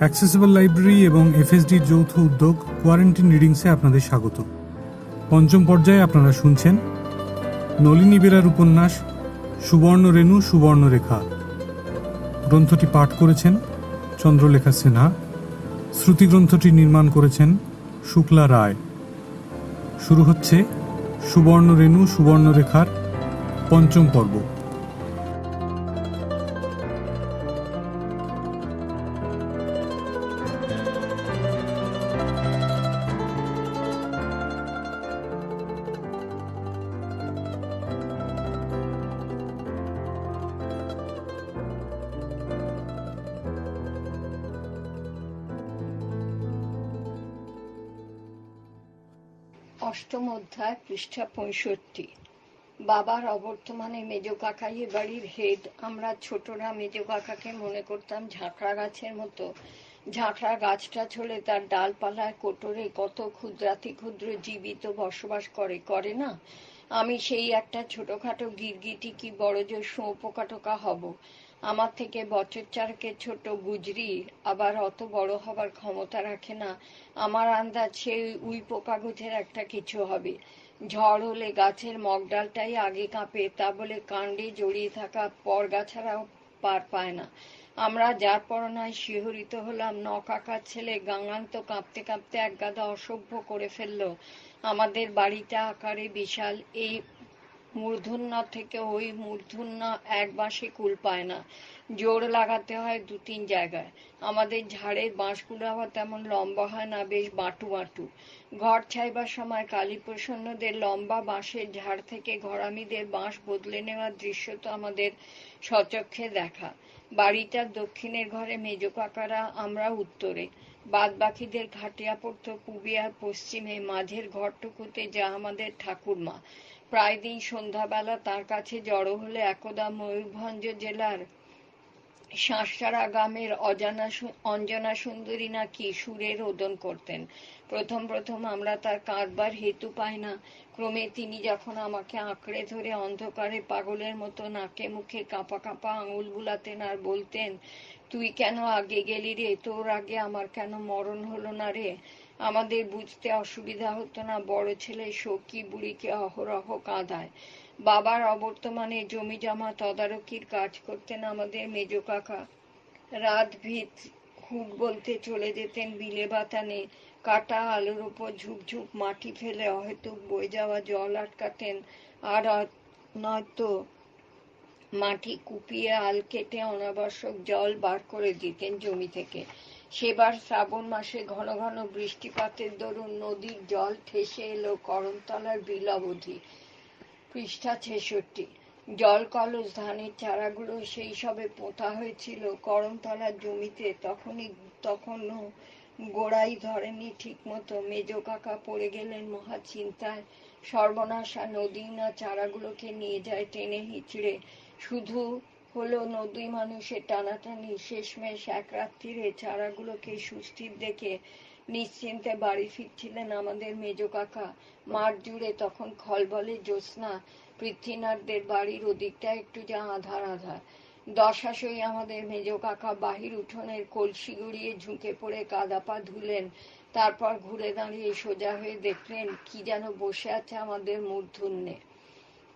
Accessible library এবং এফএসডির যৌথ উদ্যোগ কোয়ারেন্টিন রিডিংসে আপনাদের স্বাগত। পঞ্চম পর্যায়ে আপনারা শুনছেন নলিনী বেরার উপন্যাস সুবর্ণ রেণু সুবর্ণরেখা। গ্রন্থটি পাঠ করেছেন চন্দ্রলেখা সিনহা। শ্রুতিগ্রন্থটি নির্মাণ করেছেন শুক্লা রায়। শুরু হচ্ছে সুবর্ণ রেণু সুবর্ণরেখার পঞ্চম পর্ব। অষ্টম অধ্যায়, পৃষ্ঠা 65। বাবার অবর্তমানে মেজ কাকাই বাড়ির হেড। আমরা ছোটরা মেজ কাকাকে মনে করতাম ঝাঁকড়া গাছের মতো। ঝাঁকড়া গাছটা চলে তার ডালপালায় কোটরে কত ক্ষুদ্রাতি ক্ষুদ্র জীবিত বসবাস করে না। আমি সেই একটা ছোটখাটো গিরগিটি কি বড় জোর শুঁয়োপোকা টোকা হব। আমার থেকে বছর চারেকের ছোট গুজরি আবার অত বড় হবার ক্ষমতা রাখে না। আমার আন্দাজ সেই উই পোকা গোছের একটা কিছু হবে। ঝড় হলে গাছের মগডালটাই আগে কাঁপে, তা বলে কাণ্ডে জড়িয়ে থাকা পরগাছারাও পার পায় না। আমরা যার পরনায় শিহরিত হলাম, কাকার ছেলে গাঙান তো কাঁপতে কাঁপতে একগাদা অসভ্য করে ফেলল। আমাদের বাড়িটা আকারে বিশাল। এই মূর্ধন্য থেকে ওই মূর্ধন্য এক বাঁশে কুল পায় না, জোর লাগাতে হয় 2-3 জায়গায়। আমাদের ঝাড়ের বাঁশগুলো আবার তেমন লম্বা হয় না, বেশ বাঁটু বাঁটু। ঘর ছাইবার সময় কালীপ্রসন্নদের লম্বা বাঁশের ঝাড় থেকে ঘরামিদের বাঁশ বদলে নেওয়ার দৃশ্য তো আমাদের স্বচক্ষে দেখা। বাড়িটার দক্ষিণের ঘরে মেজ কাকারা, আমরা উত্তরে। বাদ বাকিদের খাটিয়া পড়ত পূবে আর পশ্চিমে। মাঝের ঘরটুকুতে যা আমাদের ঠাকুরমা। প্রায় দিন সন্ধ্যাবেলা তার কাছে জড়ো হলে একদা ময়ূরভঞ্জ জেলার শাঁসছাড়া গ্রামের অঞ্জনা সুন্দরী নাকি সুরে রোদন করতেন। প্রথম প্রথম আমরা তার কাঁদবার হেতু পাই না। ক্রমে তিনি যখন আমাকে আঁকড়ে ধরে অন্ধকারে পাগলের মতো নাকে মুখে কাঁপা কাঁপা আঙুল বুলাতেন আর বলতেন, তুই কেন আগে গেলি রে, তোর আগে আমার কেন মরণ হলো না রে। আমাদের বুঝতে অসুবিধা হতো না বড় ছেলে সখী বুড়িকে অহরহ কাঁদায়। বাবার অবর্তমানে জমি জমা তদারকির কাজ করতেন আমাদের মেজ কাকা। রাত ভিত হুক বলতে চলে যেতেন বিলে বাতানে। কাটা আলুর উপর ঝুপঝুপ মাটি ফেলে অহেতুক বয়ে যাওয়া জল আটকাতেন, আর নয়তো মাটি কুপিয়ে আল কেটে অনাবশ্যক জল বার করে দিতেন জমি থেকে। সেবার শ্রাবণ মাসে ঘন ঘন বৃষ্টিপাতের দরুন নদীর জল ঠেসে এলো করমতলার বিল অবধি। পৃষ্ঠা 66। জল কলস ধানের চারাগুলো সেই সবে পোঁতা হয়েছিল করমতলার জমিতে। তখনও গোড়াই ধরেনি ঠিক মতো। মেজ কাকা পড়ে গেলেন মহা চিন্তায়। সর্বনাশা, নদী না চারাগুলোকে নিয়ে যায় টেনে হিচড়ে। শুধু হলো নদী মানুষের টানাটানি। শেষমেশ এক রাত্রিরে চারাগুলোকে সুস্থির দেখে নিশ্চিন্তে বাড়ি ফিরছিলেন আমাদের মেজ কাকা। মাঠ জুড়ে তখন খলবলে জ্যোৎস্না। পৃথ্বীনাথদের বাড়ির ওদিকটা একটু যা আধার আধার। দশাশই আমাদের মেজ কাকা বাহির উঠোনের কলসি গড়িয়ে ঝুঁকে পড়ে কাদা পা ধুলেন। তারপর ঘুরে দাঁড়িয়ে সোজা হয়ে দেখলেন কি যেন বসে আছে আমাদের মূর্ধন্যে।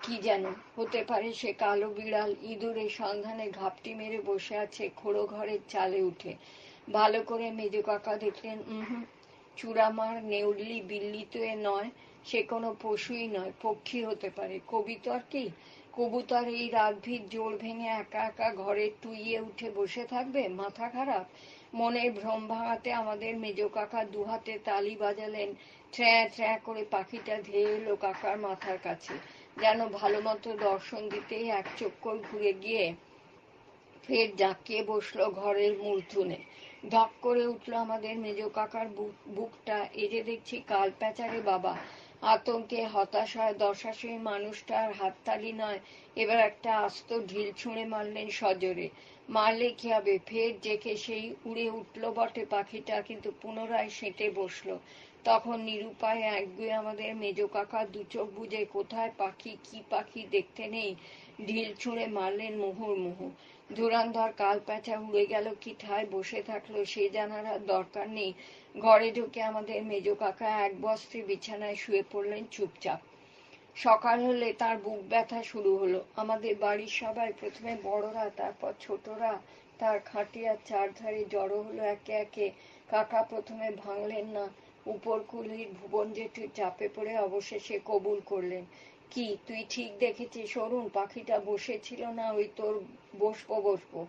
কি যেন হতে পারে সে কালো বিড়াল। ইঁদুরের সন্ধানে ঘাপটি মেরে বসে আছে খোড়ো ঘরের চালে উঠে। ভালো করে মেজ কাকা দেখলেন, চূড়ামার নেউলি বিল্লি তো এ নয়, সে কোনো পশুই নয়, পক্ষী হতে পারে। কবিতর কি? কবুতর এই রাতভির জোর ভেঙে একা একা ঘরে টুইয়ে উঠে বসে থাকবে? মাথা খারাপ। মনের ভ্রম ভাঙাতে আমাদের মেজ কাকা দুহাতে তালি বাজালেন। ট্র্যাঁ ট্র্যাঁ করে পাখিটা ধেয়ে এলো কাকার মাথার কাছে। যেন ভালো মতো দর্শন দিতেই এক চক্কর ঘুরে গিয়ে ফের জাঁকিয়ে বসলো ঘরের মূর্ধন্যে। ধক করে উঠল আমাদের মেজ কাকার বুকটা। এ যে দেখছি কাল প্যাচারে বাবা। আতঙ্কে হতাশায় দশাশই মানুষটা আর হাততালি নয়, এবার একটা আস্ত ঢিল ছুঁড়ে মারলেন সজোরে। মারলে কি হবে, ফের জেকে সেই উড়ে উঠল বটে পাখিটা, কিন্তু পুনরায় সেঁটে বসলো। তখন নিরুপায় একগুঁয়ে আমাদের মেজ কাকা দু চোখ বুজে কোথায় পাখি কি পাখি দেখতে নেই। ঢিল ছুঁড়ে মারলেন মুহুর্মুহু। ধুরন্ধর কাল প্যাঁচা উড়ে গেল কি ঠায় বসে থাকলো সে জানার আর দরকার নেই। ঘরে ঢুকে আমাদের মেজ কাকা এক বস্ত্রে বিছানায় শুয়ে পড়লেন চুপচাপ। সকাল হলে তার বুক ব্যথা শুরু হলো। আমাদের বাড়ির সবাই, প্রথমে বড়রা, তারপর ছোটরা, তার খাটিয়ার চারধারে জড়ো হলো একে একে। কাকা প্রথমে ভাঙলেন না। উপরকুলির ভুবন জেঠু চাপে পড়ে অবশেষে কবুল করলেন, কি তুই ঠিক দেখেছিস অরুণ? পাখিটা বসেছিল না ওই তোর বসবো?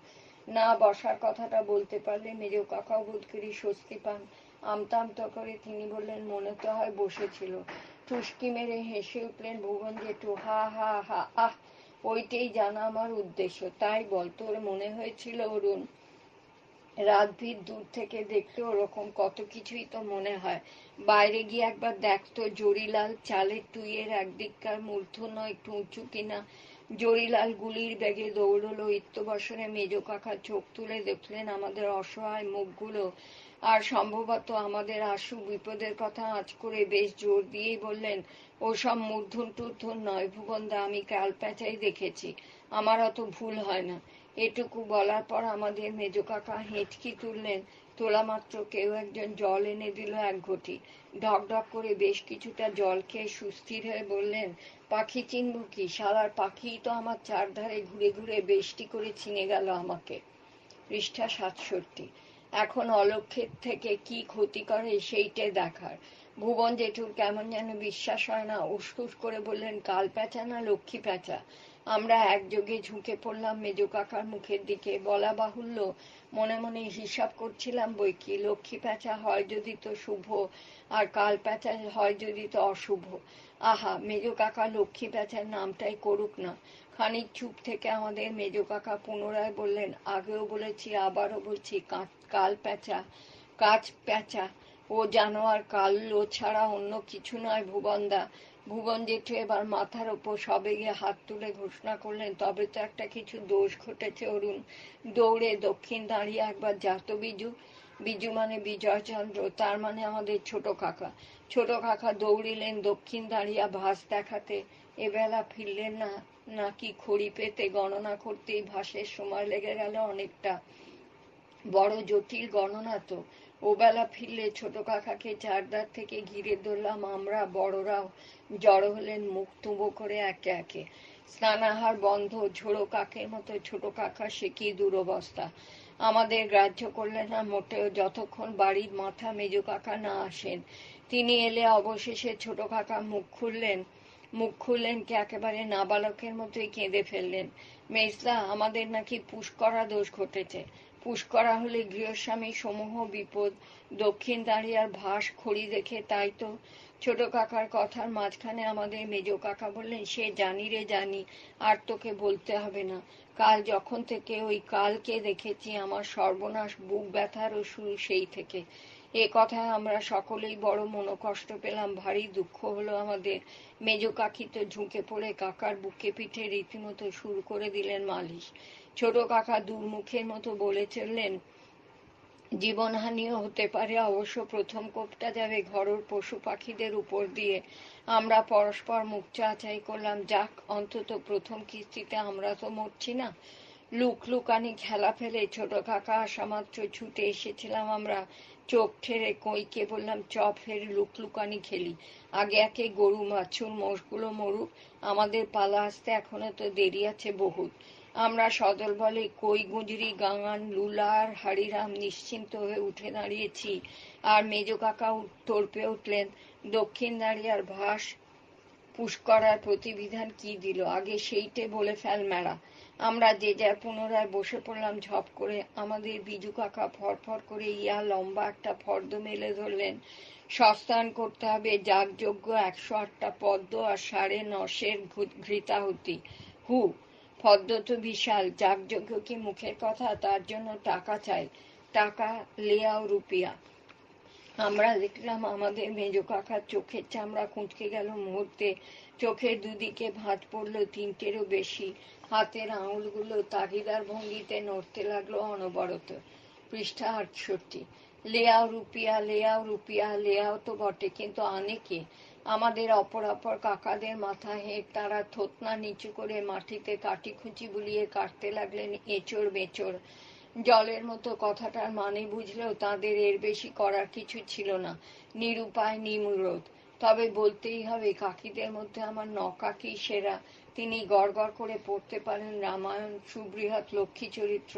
না বসার কথাটা বলতে পারলে মেজ কাকাও বোধ করি স্বস্তি পান। আমতা আমতা করে তিনি বললেন, মনে তো হয় বসেছিল। টুসকি মেরে হেসে উঠলেন ভুবন জেঠু, হা হা হা, আহ, ওইটাই জানা আমার উদ্দেশ্য। তাই বল, তোর মনে হয়েছিল অরুণ? রাতভীর দূর থেকে দেখলে ওরকম কত কিছুই তো মনে হয়। বাইরে গিয়ে একবার দেখতো জরিলাল চালের টুইয়ের একদিককার মূর্ধন্য একটু উঁচু কিনা। জরিলাল গুলির বেগে দৌড়লো। ইত্যবসরে মেজ কাকা চোখ তুলে দেখলেন আমাদের অসহায় মুখগুলো, আর সম্ভবত আমাদের আশু বিপদের কথা আঁচ করে বেশ জোর দিয়েই বললেন, ওসব মূর্ধন টুর্ধন নয় ভুবনদা, আমি কাল প্যাঁচাই দেখেছি, আমার অত ভুল হয় না। এটুকু বলার পর আমাদের মেজ কাকা হেঁচকি তুললেন। তোলা মাত্র কেউ একজন জল এনে দিল এক ঘটি। ঢক ঢক করে বেশ কিছুটা জল খেয়ে সুস্থির হয়ে বললেন, পাখি চিনব কি? শালার পাখিই তো আমার চারধারে ঘুরে ঘুরে বেষ্টি করে চিনে গেল আমাকে। পৃষ্ঠা 67। এখন অলক্ষের থেকে কি ক্ষতি করে সেইটে দেখার। ভুবন জেঠুর কেমন যেন বিশ্বাস হয় না। উসকুস করে বললেন, কাল প্যাঁচা না লক্ষ্মী প্যাঁচা? আমরা একযোগে ঝুঁকে পড়লাম মেজ কাকার মুখের দিকে। বলা বাহুল্য, মনে মনে হিসাব করছিলাম বই কি, লক্ষ্মী প্যাঁচা হয় যদি তো শুভ, আর কাল প্যাঁচা হয় যদি তো অশুভ। আহা, মেজ কাকা লক্ষ্মী প্যাঁচার নামটাই করুক না। খানিক চুপ থেকে আমাদের মেজ কাকা পুনরায় বললেন, আগেও বলেছি আবারও বলছি, কাল প্যাঁচা, কাজ প্যাঁচা ও জানোয়ার কালো ছাড়া অন্য কিছু নয় ভুবনদা। ভুবন জেঠু এবার মাথার ওপর সবেগে হাত তুলে ঘোষণা করলেন, তবে তো একটা কিছু দোষ ঘটেছে অরুণ। দৌড়ে দক্ষিণ দাঁড়িয়ে একবার যাত বিজু। বিজু মানে বিজয়চন্দ্র, তার মানে আমাদের ছোট কাকা। ছোট কাকা দৌড়িলেন দক্ষিণ দাঁড়িয়া ভাস দেখাতে। এবেলা ফিরলেন না নাকি খড়ি পেতে গণনা করতেই ভাসের সময় লেগে গেল অনেকটা। বড় জটিল গণনা তো। ওবেলা ফিরলে ছোট কাকাকে চারদার থেকে ঘিরে ধরলাম আমরা। বড়রাও জড়ো হলেন মুখ তুঁবো করে একে একে। স্নানাহার বন্ধ। ঝোড়ো কাকের মতো ছোট কাকা সে কি দুরবস্থা। আমাদের গ্রাহ্য করলেন না মোটেও, যতক্ষণ বাড়ির মাথা মেজ কাকা না আসেন। তিনি এলে অবশেষে ছোট কাকা মুখ খুললেন কি একেবারে নাবালকের মতোই কেঁদে ফেললেন। মেজদা, আমাদের নাকি পুষ্করা দোষ ঘটেছে। পুষ্করা হলে গৃহস্বামী সমূহ বিপদ। দক্ষিণ দাঁড়িয়ার ভাস খড়ি দেখে, তাই তো। ছোট কাকার কথার মাঝখানে আমাদের মেজ কাকা বললেন, সে জানি রে জানি, আর তোকে বলতে হবে না। কাল যখন থেকে ওই কালকে দেখেছি আমার সর্বনাশ, বুক ব্যথারও শুরু সেই থেকে। এ কথায় আমরা সকলেই বড় মনোকষ্ট পেলাম, ভারী দুঃখ হলো আমাদের। মেজ কাকি তো ঝুঁকে পড়ে কাকার বুকে পিঠে রীতিমতো শুরু করে দিলেন মালিশ। ছোট কাকা দুর্মুখের মতো বলে চললেন, জীবনহানিও হতে পারে অবশ্য, প্রথম কোপটা যাবে ঘরের পশু পাখিদের উপর দিয়ে। আমরা পরস্পর মুখ চাচাই করলাম, যাক, অন্তত প্রথম কিস্তিতে আমরা তো মরছি না। লুকানি খেলা ফেলে ছোট কাকা আসা মাত্র ছুটে এসেছিলাম আমরা। চোখ ঠেরে কইকে বললাম, চপ ফের লুকানি খেলি। আগে একে গরু বাছুর মোষগুলো মরুক, আমাদের পালা আসতে এখনো তো দেরি আছে বহুত। আমরা সদল বলে কই গুজরি গাঙান লুলা আর হারিরাম নিশ্চিন্ত হয়ে উঠে দাঁড়িয়েছি, আর মেজ কাকা তর্পে উঠলেন। দক্ষিণ দাঁড়িয়ার ভাস পুষ্করার প্রতিবিধান কি দিল, আগে সেইটে বলে ফেল মেরা। আমরা যে যার পুনরায় বসে পড়লাম ঝপ করে। আমাদের বিজু কাকা ফরফর করে ইয়া লম্বা একটা ফর্দ মেলে ধরলেন। সস্তান করতে হবে যাগযজ্ঞ 108টা পদ্ম আর 9.5 ঘৃতাহুতি। হু, পদ্ম তো বিশাল, যাগযজ্ঞ কি মুখের কথা? তার জন্য টাকা চাই, টাকা লেয়াও রুপিয়া। আমরা দেখলাম আমাদের মেজ কাকার চোখের চামড়া কুঁচকে গেল মুহূর্তে। চোখের দুদিকে ভাঁজ পড়ল 3টেরও বেশি। হাতের আঙুলগুলো তাগিদার ভঙ্গিতে নড়তে লাগলো অনবরত। পৃষ্ঠা 68। লেয়াও রুপিয়া লেয়াও তো বটে, কিন্তু আনে কে? আমাদের অপরাপর কাকাদের মাথা হেঁট। তারা থোতনা নিচু করে মাটিতে কাটিখুচি বুলিয়ে কাটতে লাগলেন এঁচড় বেঁচড়। জলের মতো কথাটার মানে বুঝলেও তাদের এর বেশি করার কিছু ছিল না, নিরুপায় নিমূরত। তবে বলতেই হবে, কাকিদের মধ্যে আমার নকাকি সেরা। তিনি গড় গড় করে পড়তে পারেন রামায়ণ, সুবৃহৎ লক্ষ্মী চরিত্র।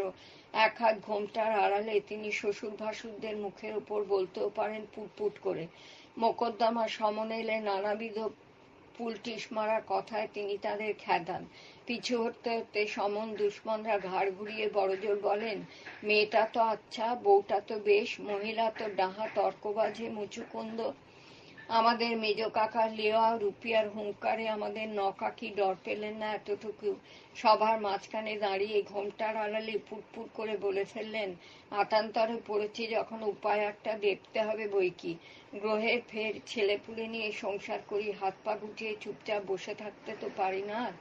এক হাত ঘোমটার আড়ালে তিনি শ্বশুর ভাসুরদের মুখের উপর বলতেও পারেন পুটপুট করে। মোকদ্দমা সমন এলে নানাবিধ পুলটিস মারা কথায় তিনি তাদের খেদান। পিছু হটতে হটতে সমন দুশ্মনরা ঘাড় ঘুরিয়ে বড়জোর বলেন, মেয়েটা তো আচ্ছা, বউটা তো বেশ, মহিলা তো ডাহা তর্কবাজে মুচুকুন্দ। আমাদের মেজ কাকার লেওয়া রুপিয়ার হুঙ্কারে আমাদের নকাকি ডর পেলেন না এতটুকু। সবার মাঝখানে দাঁড়িয়ে ঘোমটার আড়ালে পুটপুট করে বলে ফেললেন, আতান্তরে পড়েছি যখন উপায় একটা দেখতে হবে বইকি। গ্রহের ফের ছেলেপুলে নিয়ে সংসার করি, হাত পা গুটিয়ে চুপচাপ বসে থাকতে তো পারি না আর।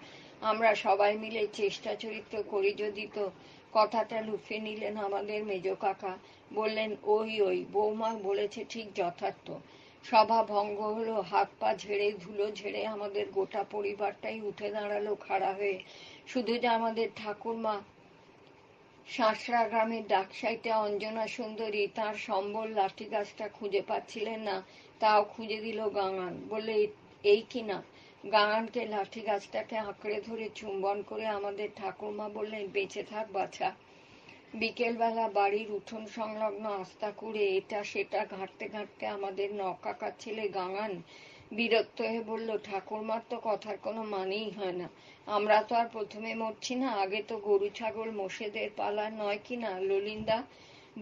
আমরা সবাই মিলে চেষ্টা চরিত্র করি যদি তো। কথাটা লুফে নিলেন আমাদের মেজ কাকা। বললেন, ওই বৌমা বলেছে ঠিক যথার্থ। সভা ভঙ্গ হলো। হাত পা ঝেড়ে ধুলো ঝেড়ে আমাদের গোটা পরিবারটাই উঠে দাঁড়ালো খাড়া হয়ে। শুধু যে আমাদের ঠাকুরমা শাঁসরা গ্রামের ডাকসাইটে অঞ্জনা সুন্দরী তাঁর সম্বল লাঠি গাছটা খুঁজে পাচ্ছিলেন না, তাও খুঁজে দিল গাঙান। বললে, এই কি না? গাঙানকে লাঠি গাছটাকে আঁকড়ে ধরে চুম্বন করে আমাদের ঠাকুরমা বললেন, বেঁচে থাক বাছা। বিকেলবেলা বাড়ির উঠোন সংলগ্ন আস্তাকুড়ে এটা সেটা ঘাঁটতে ঘাঁটতে আমাদের নকাকার ছেলে গাঙান বিরক্ত হয়ে বলল, ঠাকুরমার তো কথার কোনো মানেই হয় না। আমরা তো আর প্রথমে মরছি না, আগে তো গরু ছাগল মোষেদের পালা নয় কি না ললিন্দা?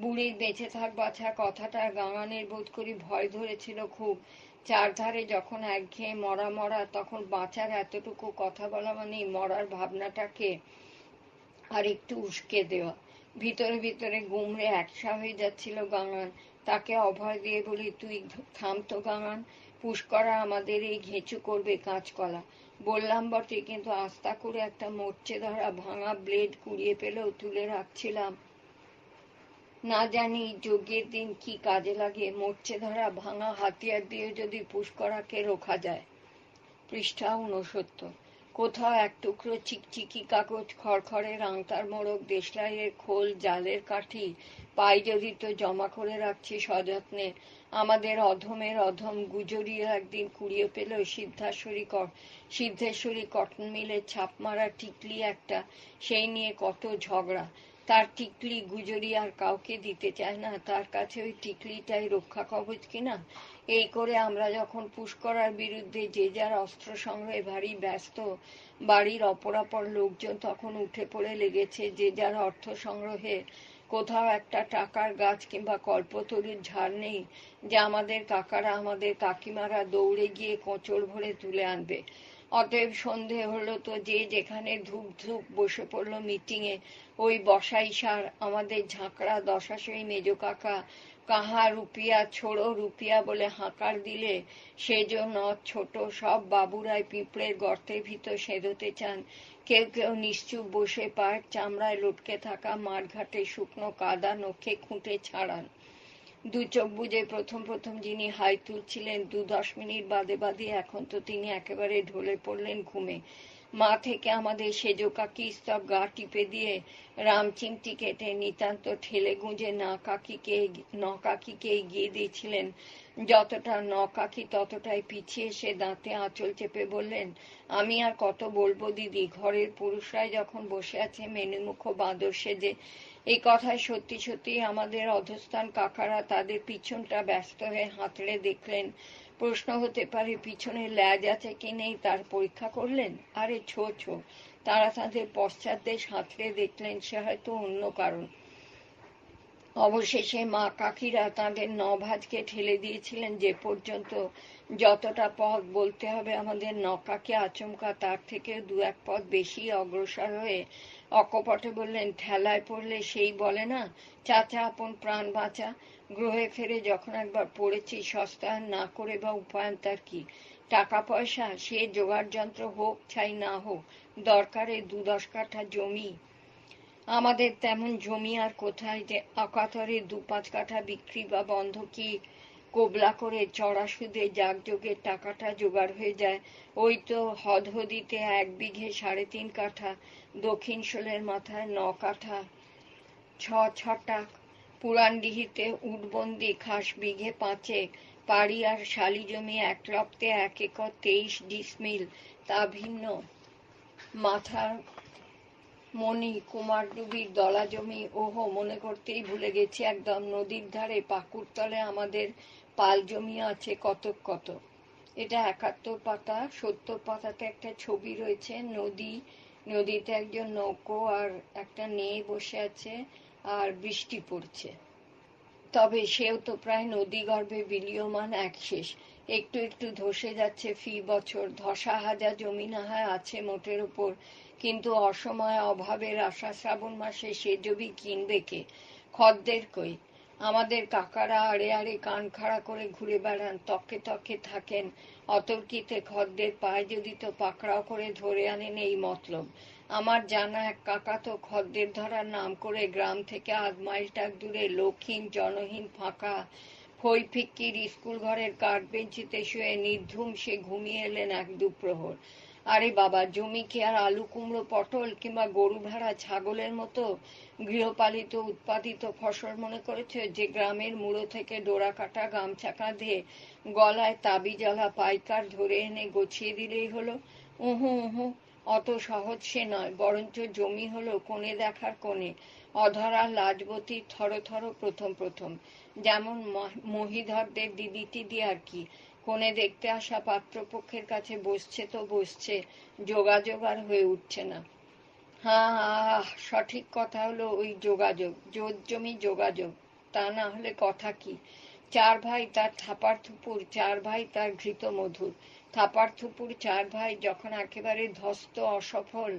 বুড়ির বেঁচে থাক বাছা কথাটার গাঙানের বোধ করি ভয় ধরেছিল খুব। চারধারে যখন একঘেয়ে মরা মরা, তখন বাঁচার এতটুকু কথা বলা মানেই মরার ভাবনাটাকে আর একটু উস্কে দেওয়া। ভিতরে ভিতরে গুমড়ে একসা হয়ে যাচ্ছিল গাঙান। তাকে অভয় দিয়ে বলি, তুই থাম তো গাঙান, পুষ্করা আমাদের এই ঘেঁচু করবে কাঁচকলা। বললাম বটে, কিন্তু আস্তা করে একটা মরচে ধরা ভাঙা ব্লেড কুড়িয়ে পেলেও তুলে রাখছিলাম। না জানি যজ্ঞের দিন কি কাজে লাগে। মরচে ধরা ভাঙা হাতিয়ার দিয়ে যদি পুষ্করাকে রোখা যায়। পৃষ্ঠা 69। কোথাও এক টুকরো চিকচিকি কাগজ, খড়খড়ের আংটার মোড়ক, দেশলাইয়ের খোল, জালের কাঠি, পাইজদি তো জমা করে রাখছি সযত্নে। আমাদের অধমের অধম গুজরিও একদিন কুড়িয়ে পেল সিদ্ধেশ্বরী কটন মিলের ছাপ মারা টিকলি একটা। সেই নিয়ে কত ঝগড়া। তার টিকলি গুজরি আর কাউকে দিতে চায় না, তার কাছে ওই টিকলিটাই রক্ষা কবচ কিনা। এই করে আমরা যখন পুষ্করার বিরুদ্ধে যে যার অস্ত্র সংগ্রহে ভারী ব্যস্ত, বাড়ির অপরাপর লোকজন তখন উঠে পড়ে লেগেছে যে যার অর্থ সংগ্রহে। কোথাও একটা টাকার গাছ কিংবা কল্পতরুর ঝাড় নেই যা আমাদের কাকারা আমাদের কাকিমারা দৌড়ে গিয়ে কোঁচড় ভরে তুলে আনবে। অতএব সন্ধে হলো তো যে যেখানে ধূপ ধূপ বসে পড়ল মিটিংয়ে। ওই বসাই সার আমাদের ঝাঁকড়া দশাশই মেজ কাকা কাহা রুপিয়া ছোড়ো রুপিয়া বলে হাঁকার দিলে সেজন্য ছোট সব বাবুরাই পিঁপড়ের গর্তের ভিতর সেঁধোতে চান। কেউ কেউ নিশ্চুপ বসে পায়ের চামড়ায় লটকে থাকা মাঠঘাটে শুকনো কাদা নখে খুঁটে ছাড়ান। দু চোখ বুঝে প্রথম প্রথম যিনি হাই তুলছিলেন, 2-10 মিনিট বাদে বাদে এখন তো তিনি একেবারে ঢলে পড়লেন ঘুমে। মা থেকে আমাদের সেজ কাকি স্তব গা টিপে দিয়ে রামচিমটি কেটে নিতান্ত ঠেলে গুঁজে নকাকিকে এগিয়ে দিয়েছিলেন। যতটা নকাকি ততটাই পিছিয়ে এসে দাঁতে আঁচল চেপে বললেন, আমি আর কত বলবো দিদি, ঘরের পুরুষরাই যখন বসে আছে মেনুমুখ বাঁদর সেজে। এই কথায় সত্যি সত্যি আমাদের অধস্থান কাকারা তাদের পিছনটা ব্যস্ত হয়ে হাতড়ে দেখলেন। প্রশ্ন হতে পারে, পিছনে ল্যাজ আছে কি নেই তার পরীক্ষা করলেন? আরে ছো। তারা তাদের পশ্চাৎ দেশ হাতড়ে দেখলেন, সে হয়তো অন্য কারণ। অবশেষে মা কাকিরা তাঁদের নভাজকে ঠেলে দিয়েছিলেন যে পর্যন্ত, যতটা পথ বলতে হবে আমাদের নকাকে আচমকা তার থেকে 2-1 পথ বেশি অগ্রসর হয়ে অকপটে বললেন, ঠেলায় পড়লে সেই বলে না, চাচা আপন প্রাণ বাঁচা। গ্রহে ফেরে যখন একবার পড়েছি, সস্তায়ন না করে বা উপায়ন তার কি? টাকা পয়সা সে জোগাড় যন্ত্র হোক চাই না হোক, দরকারে 2-10 কাঠা জমি আমাদের তেমন জমি আর কোথায় যে অকাতরে 2-5 কাঠা বিক্রি বা বন্ধকি কোবলা করে চড়া সুদে জাগযোগের টাকাটা জোগাড় হয়ে যায়। ওই তো হদহদিতে 1 বিঘে 3.5 কাঠা, দক্ষিণ শোলের মাথায় 9 কাঠা 6 ছটাক, পুরানডিহিতে উটবন্দি খাস বিঘে 5 পাড়ি আর শালি জমি এক লপ্তে 1 একর 23 ডিসমিল, তা ভিন্ন মাথার মণি কুমারডুবির দলা জমি। ওহো, মনে করতেই ভুলে গেছি একদম, নদীর ধারে পাকুড়তলে আমাদের পাল জমি আছে কত কত। এটা 71 পাতা, 70 পাতাতে একটা ছবি রয়েছে, নদীতে একজন নৌকো আর একটা নেয়ে বসে আছে আর বৃষ্টি পড়ছে। তবে সেও তো প্রায় নদীগর্ভে বিলীয়মান এক শেষ, একটু একটু ধসে যাচ্ছে ফি বছর। ধসা হাজা জমি না হয় আছে মোটের উপর, কিন্তু অসময়ে অভাবের আশা শ্রাবণ মাসে সে জমি কিনবে কে? খদ্দের কই? আমাদের কাকারা আড়ে আড়ে কান খাড়া করে ঘুরে বেড়ান, তকে তকে থাকেন অতর্কিতে। খদ্দের পায় যদি তো পাকড়াও করে ধরে আনেন, এই মতলব। আমার জানা এক কাকা তো খদ্দের ধরার নাম করে গ্রাম থেকে 1/2 মাইল দূরে লোকহীন জনহীন ফাঁকা ফই ফিক্কির স্কুল ঘরের কাঠ বেঞ্চিতে শুয়ে নির্ধুম সে ঘুমিয়ে এলেন 1-2 প্রহর। আরে বাবা, জমি কি আর আলু কুমড়ো পটল কিংবা গরু ভেড়া ছাগলের মতো গৃহপালিত উৎপাদিত ফসল মনে করেছে, যে গ্রামের মুড়ো থেকে ডোরা কাটা গামছা কাঁধে গলায় তাবিজলা পাইকার ধরে এনে গছিয়ে দিলেই হলো? উহু উহু, অত সহজ সে নয়। বরঞ্চ জমি হলো কোণে দেখার কোণে, অধরা লাজবতী থর থর প্রথম প্রথম, যেমন মহিধরদের দিদি টিদি আর কি। কোণে দেখতে আসা পাত্রপক্ষের কাছে বসছে তো বসছে, যোগাযোগ আর হয়ে উঠছে না। হ্যাঁ, সঠিক কথা হলো ওই যোগাযোগ, জোর জমি যোগাযোগ, তা না হলে কথা কি? 4 ভাই তার থাপার থুপুর, 4 ভাই তার ঘৃত মধুর। থাপার থুপুর 4 ভাই যখন একেবারে ধ্বস্ত অসফল,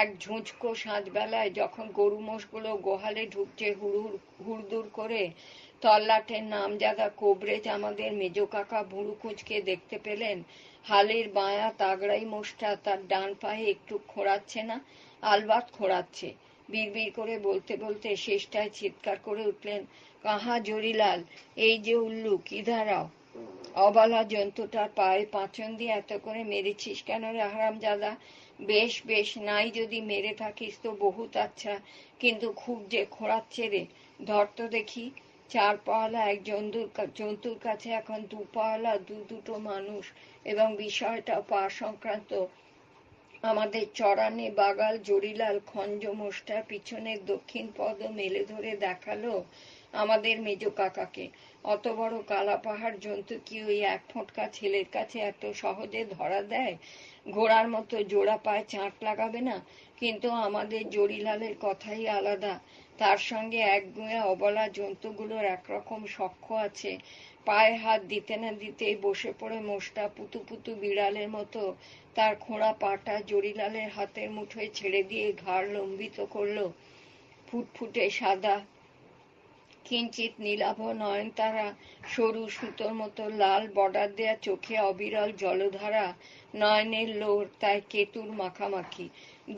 এক ঝুঁচকো সাঁঝবেলায় যখন গরু মোষগুলো গোহালে ঢুকছে হুড়দুড় করে, তল্লাটের নামজাদা কোবরেজ আমাদের মেজো কাকা ভুরু কুঁচকে দেখতে পেলেন হালের বাঁয়া তাগড়াই মোষটা তার ডান পায়ে একটু খোঁড়াচ্ছে না। আলবাত খোঁড়াচ্ছে। বিড়বিড় করে বলতে বলতে শেষটায় চিৎকার করে উঠলেন, কাহা জরিলাল, এই যে উল্লু, কিধার আও? অবলা জন্তুটার পায়ে পাঁচন দিয়ে এত করে মেরেছিস কেন রে হারামজাদা? বেশ বেশ, নাই যদি মেরে থাকিস তো বহুত আচ্ছা, কিন্তু খুব যে খোঁড়াচ্ছে রে। ধর তো দেখি। 4 পাওয়ালা এক জন্তুর কাছে এখন 2 পাওয়ালা দুটো মানুষ, এবং বিষয়টা পা সংক্রান্ত। আমাদের চড়ানে বাগাল জরিলাল খঞ্জ মোষটার পিছনের দক্ষিণ পদ মেলে ধরে দেখালো আমাদের মেজো কাকাকে। অত বড় কালা পাহাড় জন্তু কি ওই 1 ফোঁটকা ছেলের কাছে এত সহজে ধরা দেয়? ঘোড়ার মতো জোড়া পায়ে চাঁট লাগাবে না? কিন্তু আমাদের জরিলালের কথাই আলাদা। তার সঙ্গে একগুঁয়ে অবলা জন্তুগুলোর একরকম সখ্য আছে। পায়ে হাত দিতে না দিতেই বসে পড়ে মোষটা পুতু পুতু বিড়ালের মতো তার খোঁড়া পাটা জরিলালের হাতের মুঠোয় ছেড়ে দিয়ে ঘাড় লম্বিত করল। ফুটফুটে সাদা, কিঞ্চিত নীলাভ নয়নতারা, সরু সুতোর মতো লাল বর্ডার দেয়া চোখে অবিরল জলধারা, নয়নের লোর তাই কেতুর মাখামাখি।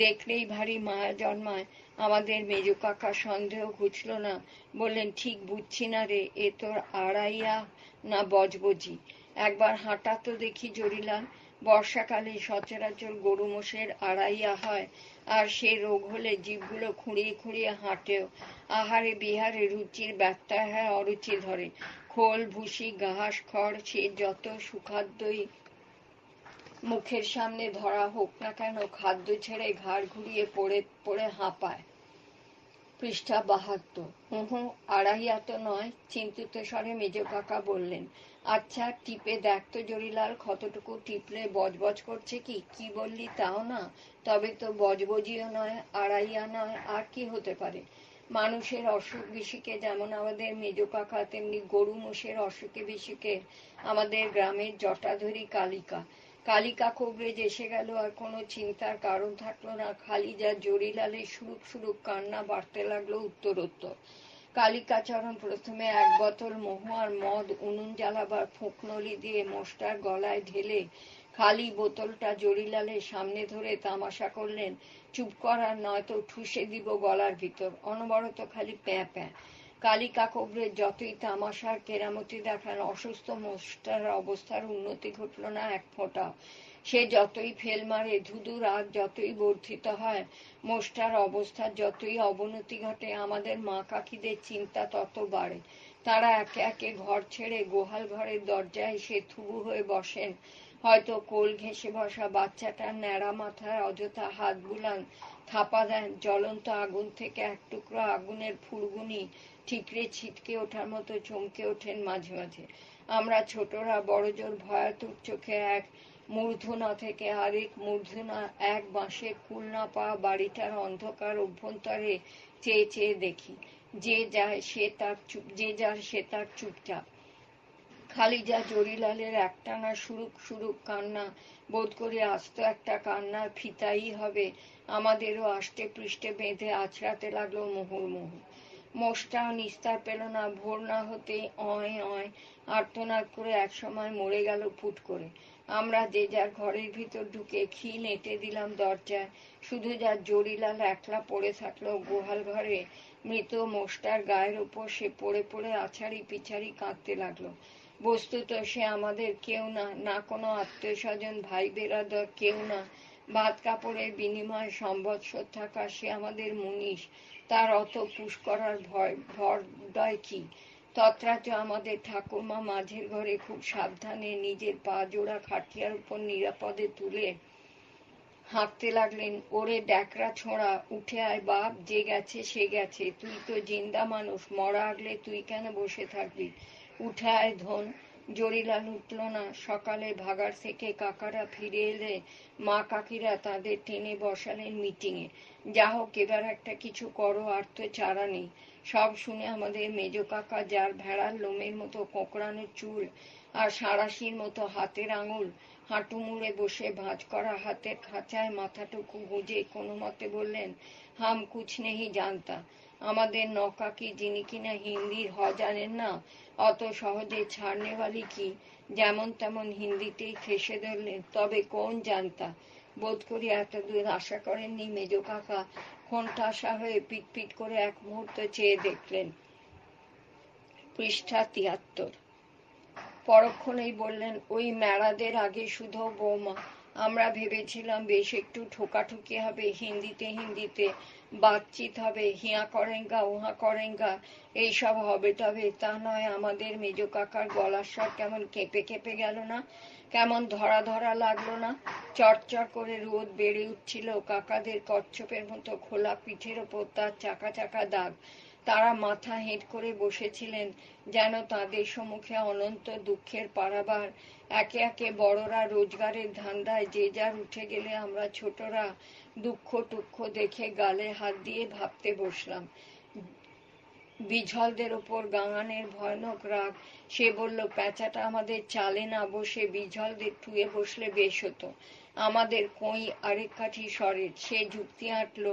দেখলেই ভারী মায়া জন্মায়। আমাদের মেজো কাকা সন্দেহ ঘুচল না, বললেন, ঠিক বুঝছি না রে, এ তোর আড়াইয়া না বজবজি? একবার হাঁটা তো দেখি জরিলাল। বর্ষাকালে সচরাচর গরু মোষের আড়াইয়া হয়, আর সে রোগ হলে জিভগুলো খুঁড়িয়ে খুঁড়িয়ে হাঁটেও। আহারে বিহারে রুচির ব্যত্যয় হয়, অরুচি ধরে। খোল ভুসি ঘাস খড় সে যত সুখাদ্যই মুখের সামনে ধরা হোক না কেন, খাদ্য ছেড়ে ঘাড় ঘুরিয়ে পড়ে পড়ে হাঁপায়। পৃষ্ঠা 72। হুঁ, আড়াইয়া তো নয়, চিন্তিত স্বরে মেজো কাকা বললেন। আচ্ছা, টিপে দেখ তো জরিলাল, কতটুকু টিপলে বজবজ করছে কি? কি বললি তাও না? তবে তো বজবজিও নয়, আড়াইয়া নয়, আর কি হতে পারে? মানুষের অসুখ বিসুখে যেমন আমাদের মেজো কাকা, তেমনি গরু মোষের অসুখে বিসুখে আমাদের গ্রামের জটাধরি কালিকা। কালিকা কোবরেজ এসে গেল, আর কোনো চিন্তার কারণ থাকলো না। খালি যা জরিলালের সুরুক সুরুক কান্না বাড়তে লাগলো উত্তরোত্তর। কালিকাচরণ প্রথমে এক বোতল মহুয়ার মদ উনুন জ্বালাবার ফুঁকনলি দিয়ে মোষটার গলায় ঢেলে খালি বোতলটা জরিলালের সামনে ধরে তামাশা করলেন, চুপ করার নয়তো ঠুসে দিব গলার ভিতর। অনবরত খালি প্যাঁ প্যাঁ। কালিকা কবরের যতই তামাশার কেরামতি দেখান, অসুস্থ মোষটার অবস্থার উন্নতি ঘটল না এক ফোঁটা। সে যতই ফেল মারে, ধুধু রাগ যতই বর্ধিত হয়, মোষটার অবস্থার যতই অবনতি ঘটে, আমাদের মা কাকিদের চিন্তা তত বাড়ে। তারা একে একে ঘর ছেড়ে গোহাল ঘরের দরজায় এসে থুবু হয়ে বসেন। হয়তো কোল ঘেঁষে বসা বাচ্চাটার ন্যাড়া মাথায় অযথা হাত বুলান, থাপা দেন। জ্বলন্ত আগুন থেকে এক টুকরো আগুনের ফুলগুনি ঠিকরে ছিটকে ওঠার মতো চমকে ওঠেন মাঝে মাঝে। আমরা ছোটরা বড়জোর ভয়াতুর চোখে এক মূর্ধনা থেকে আরেক মূর্ধনা, এক বাঁশের কুল না পাওয়া বাড়িটার অন্ধকার অভ্যন্তরে চেয়ে চেয়ে দেখি। যে যার সে তার চুপচাপ। খালি যা জরিলালের একটানা সুরুক সুরুক কান্না, বোধ করি আস্ত একটা কান্নার ফিতাই হবে। আমাদেরও আষ্টে পৃষ্ঠে বেঁধে আছড়াতে লাগলো মুহুর্মুহু। মোষটাও নিস্তার পেল না। ভোর না হতেই অয় অয় আর্তনাদ করে একসময় মরে গেল ফুট করে। আমরা যে যার ঘরের ভিতর ঢুকে খিল এঁটে দিলাম দরজায়। শুধু যার জরিলাল একলা পড়ে থাকলো গোহাল ঘরে। মৃত মোষটার গায়ের ওপর সে পড়ে পড়ে আছাড়ি পিছাড়ি কাঁদতে লাগলো। বস্তুত সে আমাদের কেউ না, না কোনো আত্মীয় স্বজন, ভাই বেরাদর, কেউ না। ভাত কাপড়ের বিনিময়ে সম্বৎসর থাকা সে আমাদের মুনিশ। তার অত পুষ করার ভরদয় কি? তৎরাচ আমাদের ঠাকুরমা মাঝের ঘরে খুব সাবধানে নিজের পা জোড়া খাটিয়ার উপর নিরাপদে তুলে হাঁকতে লাগলেন, ওরে ড্যাকরা ছোঁড়া, উঠে আয় বাপ, যে গেছে সে গেছে, তুই তো জিন্দা মানুষ, মরা আগলে তুই কেন বসে থাকবি, উঠে আয় ধন। জরিলাল উঠল না। সকালে ভাগাড় থেকে কাকারা ফিরে এলে মা কাকিরা তাদের টেনে বসালেন মিটিংয়ে। যা হোক, এবার একটা কিছু করো, আর তো চারা নেই। সব শুনে আমাদের মেজো কাকা, যার ভেড়ার লোমের মতো কোঁকড়ানো চুল আর সাঁড়াশির মতো হাতের আঙুল, হাঁটু মুড়ে বসে ভাঁজ করা হাতের খাঁচায় মাথাটুকু গুঁজে কোনো মতে বললেন, হাম কুছ নেহি জানতা। আমাদের নকাকি, যিনি কিনা হিন্দির জানেন না, অত সহজে ছাড়নেওয়ালি কি, যেমন তেমন হিন্দিতেই ঠেসে ধরলেন, তবে কোন জানতা। বোধ করি এতদূর আশা করেননি মেজো কাকা। কোণঠাসা হয়ে পিটপিট করে এক মুহূর্ত চেয়ে দেখলেন। পৃষ্ঠা ৭৩। পরক্ষণেই বললেন, ওই ম্যাড়াদের আগে শুধু বৌমা। আমরা ভেবেছিলাম বেশ একটু ঠোকাঠুকি হবে, হিন্দিতে বাতচিত হবে, হিয়া করেঙ্গা উহা করেঙ্গা এইসব হবে। তবে তা নয়। আমাদের মেজো কাকার গলার স্বর কেমন কেঁপে কেঁপে গেল না? কেমন ধরা ধরা লাগলো না? চটচট করে রোদ বেড়ে উঠছিল। কাকাদের কচ্ছপের মতো খোলা পিঠের ওপর তার চাকা চাকা দাগ। তারা মাথা হেঁট করে বসেছিলেন, যেন তাদের সম্মুখে অনন্ত দুঃখের পারাবার। একে একে বড়রা রোজগারের ধান্দায় যে যার উঠে গেলে আমরা ছোটরা দুঃখ টুক্ষ দেখে গালে হাত দিয়ে ভাবতে বসলাম। বিঝলদের ওপর গাঙানের ভয়ানক রাগ। সে বলল, প্যাঁচাটা আমাদের চালে না বসে বিঝলদের টুয়ে বসলে বেশ হতো। আমাদের কই আরেক কাঠি সরের। সে যুক্তি আঁটল,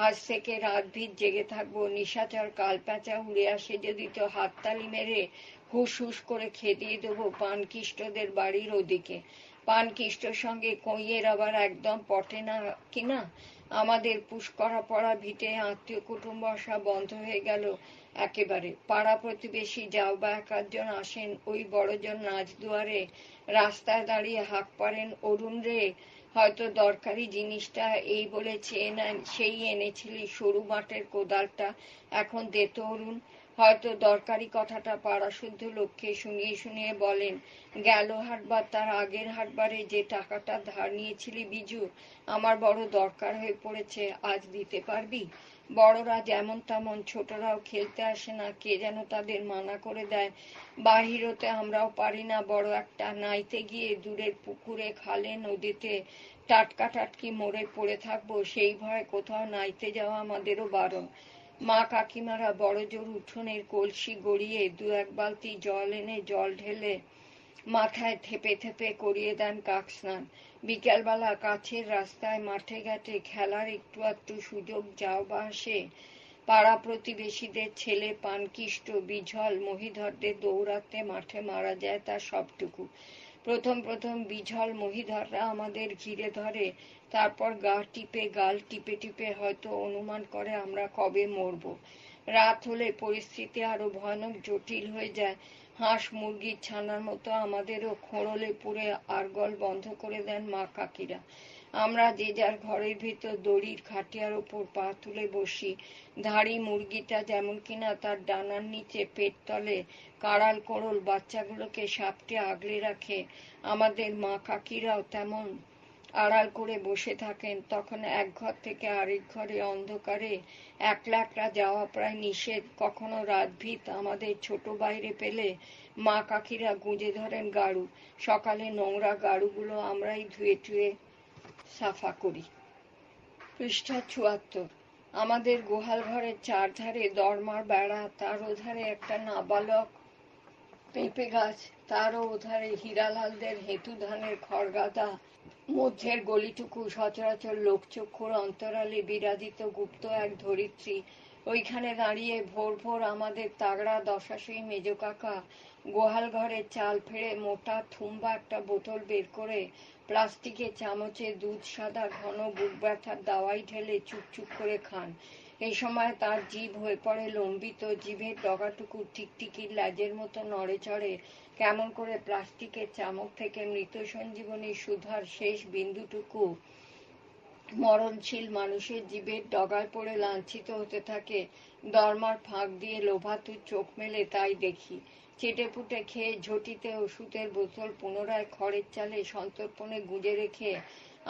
আজ থেকে রাত ভিত জেগে থাকবো। নিশাচর কাল প্যাঁচা উড়ে আসে যদি, তো হাততালি মেরে হুস হুস করে খেদিয়ে দেবো পানকিষ্টদের বাড়ির ওদিকে। পানকিষ্টর সঙ্গে কইয়ের আবার একদম পটে না কিনা। আমাদের পুষ করা পড়া ভিটে আত্মীয় কুটুম্ব আসা বন্ধ হয়ে গেল একেবারে। পাড়া প্রতিবেশী যাও বা এক আধজন আসেন, ওই বড়জন নাচ দুয়ারে রাস্তায় দাঁড়িয়ে হাঁক পারেন, অরুণ রে, হয়তো দরকারি জিনিসটা এই বলে চেয়ে নেন, সেই এনেছিলি সরু বাঁটের কোদালটা, এখন দে তো অরুণ। হয়তো দরকারি কথাটা পাড়া শুদ্ধ লোককে শুনিয়ে শুনিয়ে বলেন, গেল হাটবার তার আগের হাটবারে যে টাকাটা ধার নিয়েছিলি বিজু, আমার বড় দরকার হয়ে পড়েছে, আজ দিতে পারবি? বড়রা যেমন তেমন, ছোটরাও খেলতে আসে না, কে যেন তাদের মানা করে দেয়। বাহির হতে আমরাও পারি না বড় একটা। নাইতে গিয়ে দূরের পুকুরে, খালে, নদীতে টাটকা টাটকি মরে পড়ে থাকবো, সেই ভয়ে কোথাও নাইতে যাওয়া আমাদেরও বারণ। মা কাকিমারা বড় জোর উঠোনের কলসি গড়িয়ে দু এক বালতি জল এনে জল ঢেলে মাথায় থেপে থেপে করিয়ে দেন কাক স্নান। বিকেলবেলা কাছের রাস্তায় মাঠে ঘাটে খেলার একটু আধটু সুযোগ যাও বা আসে। পাড়া প্রতিবেশীদের ছেলে পানকিষ্ট বিঝল মহিধরদের দৌড়াতে মাঠে মারা যায় তার সবটুকু। প্রথম প্রথম বিঝল মহিধররা আমাদের ঘিরে ধরে, তারপর গাল টিপে টিপে হয়তো অনুমান করে আমরা কবে মরব। রাত হলে পরিস্থিতি আরো ভয়ানক জটিল হয়ে যায়। হাঁস মুরগির ছানার মতো আমাদেরও খোঁড়লে পুড়ে আরগল বন্ধ করে দেন মা কাকিরা। আমরা যে যার ঘরের ভিতর দড়ির খাটিয়ার ওপর পা তুলে বসি। ধাড়ি মুরগিটা যেমন কিনা তার ডানার নিচে পেট তলে কাঁড়াল কোড়ল বাচ্চাগুলোকে সাপটে আগলে রাখে, আমাদের মা কাকিরাও তেমন আড়াল করে বসে থাকেন। তখন এক ঘর থেকে আরেক ঘরে অন্ধকারে একলা একলা যাওয়া প্রায় নিষেধ। কখনো রাতভিত আমাদের ছোট বাইরে পেলে মা কাকিরা গুঁজে ধরেন গাড়ু। সকালে নোংরা গাড়ুগুলো আমরাই ধুয়ে টুয়ে সাফা করি। পৃষ্ঠা ৭৪। আমাদের গোহাল ঘরের চারধারে দরমার বেড়া, তার ওধারে একটা নাবালক পেঁপে গাছ, তারও ওধারে হীরালালদের হেতু ধানের খড়গাদা, মধ্যের গলিটুকু সচরাচর লোকচক্ষুর অন্তরালে বিরাজিত গুপ্ত এক ধরিত্রী। ওইখানে দাঁড়িয়ে ভোর ভোর আমাদের তাগড়া দশাশই মেজ কাকা গোহাল ঘরের চাল ফেড়ে মোটা থুম্বা একটা বোতল বের করে প্লাস্টিকের চামচে দুধ সাদা ঘন বুক ব্যথার দাওয়াই ঢেলে চুপচুপ করে খান। এই সময় তার জিভ হয়ে পড়ে লম্বিত, জিভের ডগাটুকু টিকটিকির ল্যাজের মতো নড়ে চড়ে। কেমন করে প্লাস্টিকের চামচ থেকে মৃত সঞ্জীবনী সুধার শেষ বিন্দুটুকু মরণশীল মানুষের জীবের ডগায় পড়ে লাঞ্ছিত হতে থাকে, দরমার ফাঁক দিয়ে লোভাতুর চোখ মেলে তাই দেখি। চেটেপুটে খেয়ে ঝটিতে ওষুধের বোতল পুনরায় খড়ের চালে সন্তর্পণে গুঁজে রেখে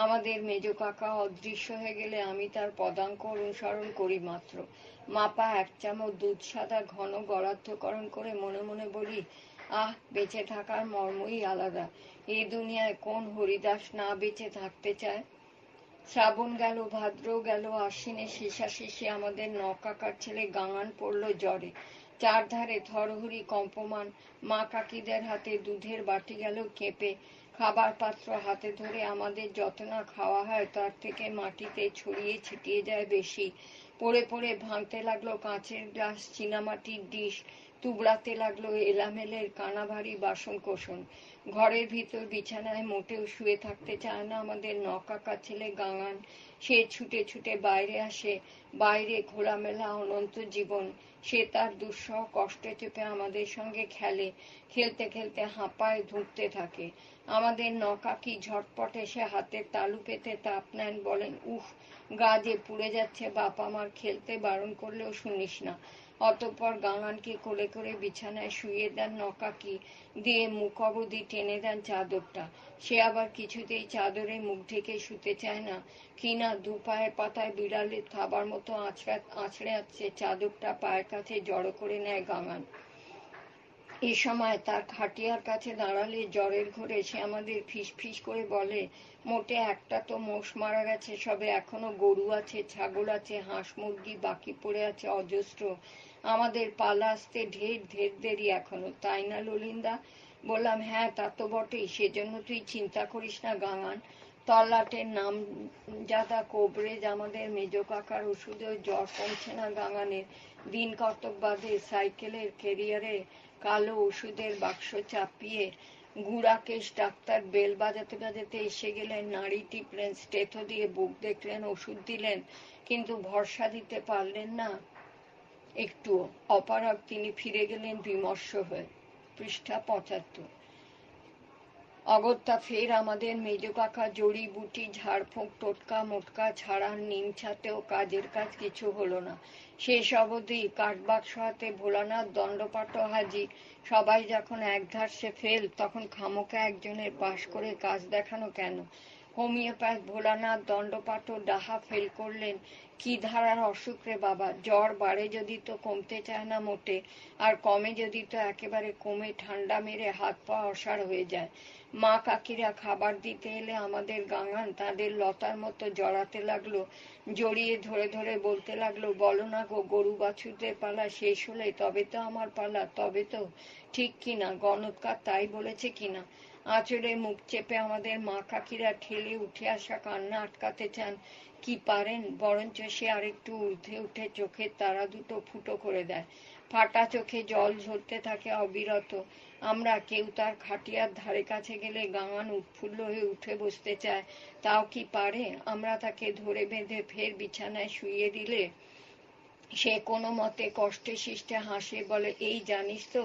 আমাদের মেজ কাকা অদৃশ্য হয়ে গেলে আমি তার পদাঙ্ক অনুসরণ করি মাত্র। মাপা এক চামচ দুধ সাদা ঘন গলার্ধকরণ করে মনে মনে বলি, আহ, বেঁচে থাকার মর্মই আলাদা। এই দুনিয়ায় কোন হরিদাস না বেঁচে থাকতে চায়? শ্রাবণ গেল, ভাদ্র গেল, আশ্বিনে শেষাশেষি আমাদের নকাকার ছেলে গাঙান পড়ল জ্বরে। চারধারে থরহরি কম্পমান। মা কাকিদের হাতে দুধের বাটি গেল কেঁপে। খাবার পাত্র হাতে ধরে আমাদের যত না খাওয়া হয় তার থেকে মাটিতে ছড়িয়ে ছিটিয়ে যায় বেশি। পড়ে পড়ে ভাঙতে লাগলো কাঁচের গ্লাস, চীনামাটির ডিশ, তুবড়াতে লাগলো এলামেলের কানাভারী বাসন কোসন। ঘরের ভিতর বিছানায় মোটেও শুয়ে থাকতে চায় না আমাদের নকাকা ছেলে গাঙান। সে ছুটে ছুটে বাইরে আসে। বাইরে খোলামেলা অনন্ত জীবন। সে তার দুঃসহ কষ্টে চেপে আমাদের সঙ্গে খেলে। খেলতে খেলতে হাঁপায়, ধুঁকতে থাকে। আমাদের নকাকি ঝটপট এসে হাতের তালু পেতে তাপ নেন, বলেন, উফ, গা যে পুড়ে যাচ্ছে, বাপ আমার খেলতে বারণ করলেও শুনিস না। অতঃপর গাঙানকে কোলে করে বিছানায় শুইয়ে দেন নকাকি, দিয়ে মুখ অবধি টেনে দেন চাদরটা। সে আবার কিছুতেই চাদরে মুখ ঢেকে শুতে চায় না, কিনা দু পায়ের পাতায় বিড়ালের থাবার মতো আঁচড়ে আছে চাদরটা পায়ের কাছে জড়ো করে নেয় গাঙান। এ সময় তার খাটিয়ার কাছে দাঁড়ালে জ্বরের ঘোরে সে আমাদের ফিস ফিস করে বলে, মোটে একটা তো মোষ মারা গেছে সবে, এখনো গরু আছে, ছাগল আছে, হাঁস মুরগি বাকি পড়ে আছে অজস্র। আমাদের পালা আসতে ঢের দেরি এখনো, তাই না ললিন্দা? বললাম, হ্যাঁ, তা তো বটেই, সেজন্য তুই চিন্তা করিস না গাঙান। তল্লাটের নামজাদা কোবরেজ আমাদের মেজ কাকার ওষুধেও জ্বর কমছে না গাঙানের। দিন কতক বাদে সাইকেলের ক্যারিয়ারে কালো ওষুধের বাক্স চাপিয়ে গুড়াকেশ ডাক্তার বেল বাজাতে বাজাতে এসে গেলেন। নাড়ি টিপলেন, স্টেথো দিয়ে বুক দেখলেন, ওষুধ দিলেন, কিন্তু ভরসা দিতে পারলেন না একটুও। অপারগ তিনি ফিরে গেলেন বিমর্ষ হয়ে। পৃষ্ঠা ৭৫। অগত্যা ফের আমাদের মেজ কাকা জড়িবুটি ঝাড়ফুঁক টোটকা মোটকা ছাড়া নিম ছাতেও কাজের কাজ কিছু হলো না। শেষ অবধি কাঠবাক্স হাতে ভোলানাথ দণ্ডপাঠ হাজির। সবাই যখন একধার সে ফেল, তখন খামোকা একজনের পাশ করে কাজ দেখানো কেন? হোমিওপ্যাথ ভোলানাথ দণ্ডপাঠ ডাহা ফেল করলেন। কি ধারার অসুখ রে বাবা! জ্বর বাড়ে যদি তো কমতে চায় না মোটে, আর কমে যদি তো একেবারে কমে ঠান্ডা মেরে হাত পা অসাড় হয়ে যায়। মা কাকিরা খাবার দিতে এলে আমাদের গাঙান তাদের লতার মতো জড়াতে লাগলো, জড়িয়ে ধরে ধরে বলতে লাগলো, বলো না গো, গরু বাছুরদের পালা শেষ হলে তবে তো আমার পালা, তবে তো, ঠিক কিনা? গণৎকার তাই বলেছে কিনা? আঁচড়ে মুখ চেপে আমাদের মা কাকিরা ঠেলে উঠে আসা কান্না আটকাতে চান, কি পারেন, বরঞ্চ সে আরেকটু ঊর্ধ্বে উঠে চোখের তারা দুটো ফুটো করে দেয়। ফাটা চোখে জল ঝরতে থাকে অবিরত। আমরা কেউ তার খাটিয়ার ধারে কাছে গেলে গাঙান উৎফুল্ল হয়ে উঠে বসতে চায়, তাও কি পারে? আমরা তাকে ধরে বেঁধে ফের বিছানায় শুইয়ে দিলে সে কোনো মতে কষ্টে শিষ্টে হাসে, বলে, এই জানিস তো,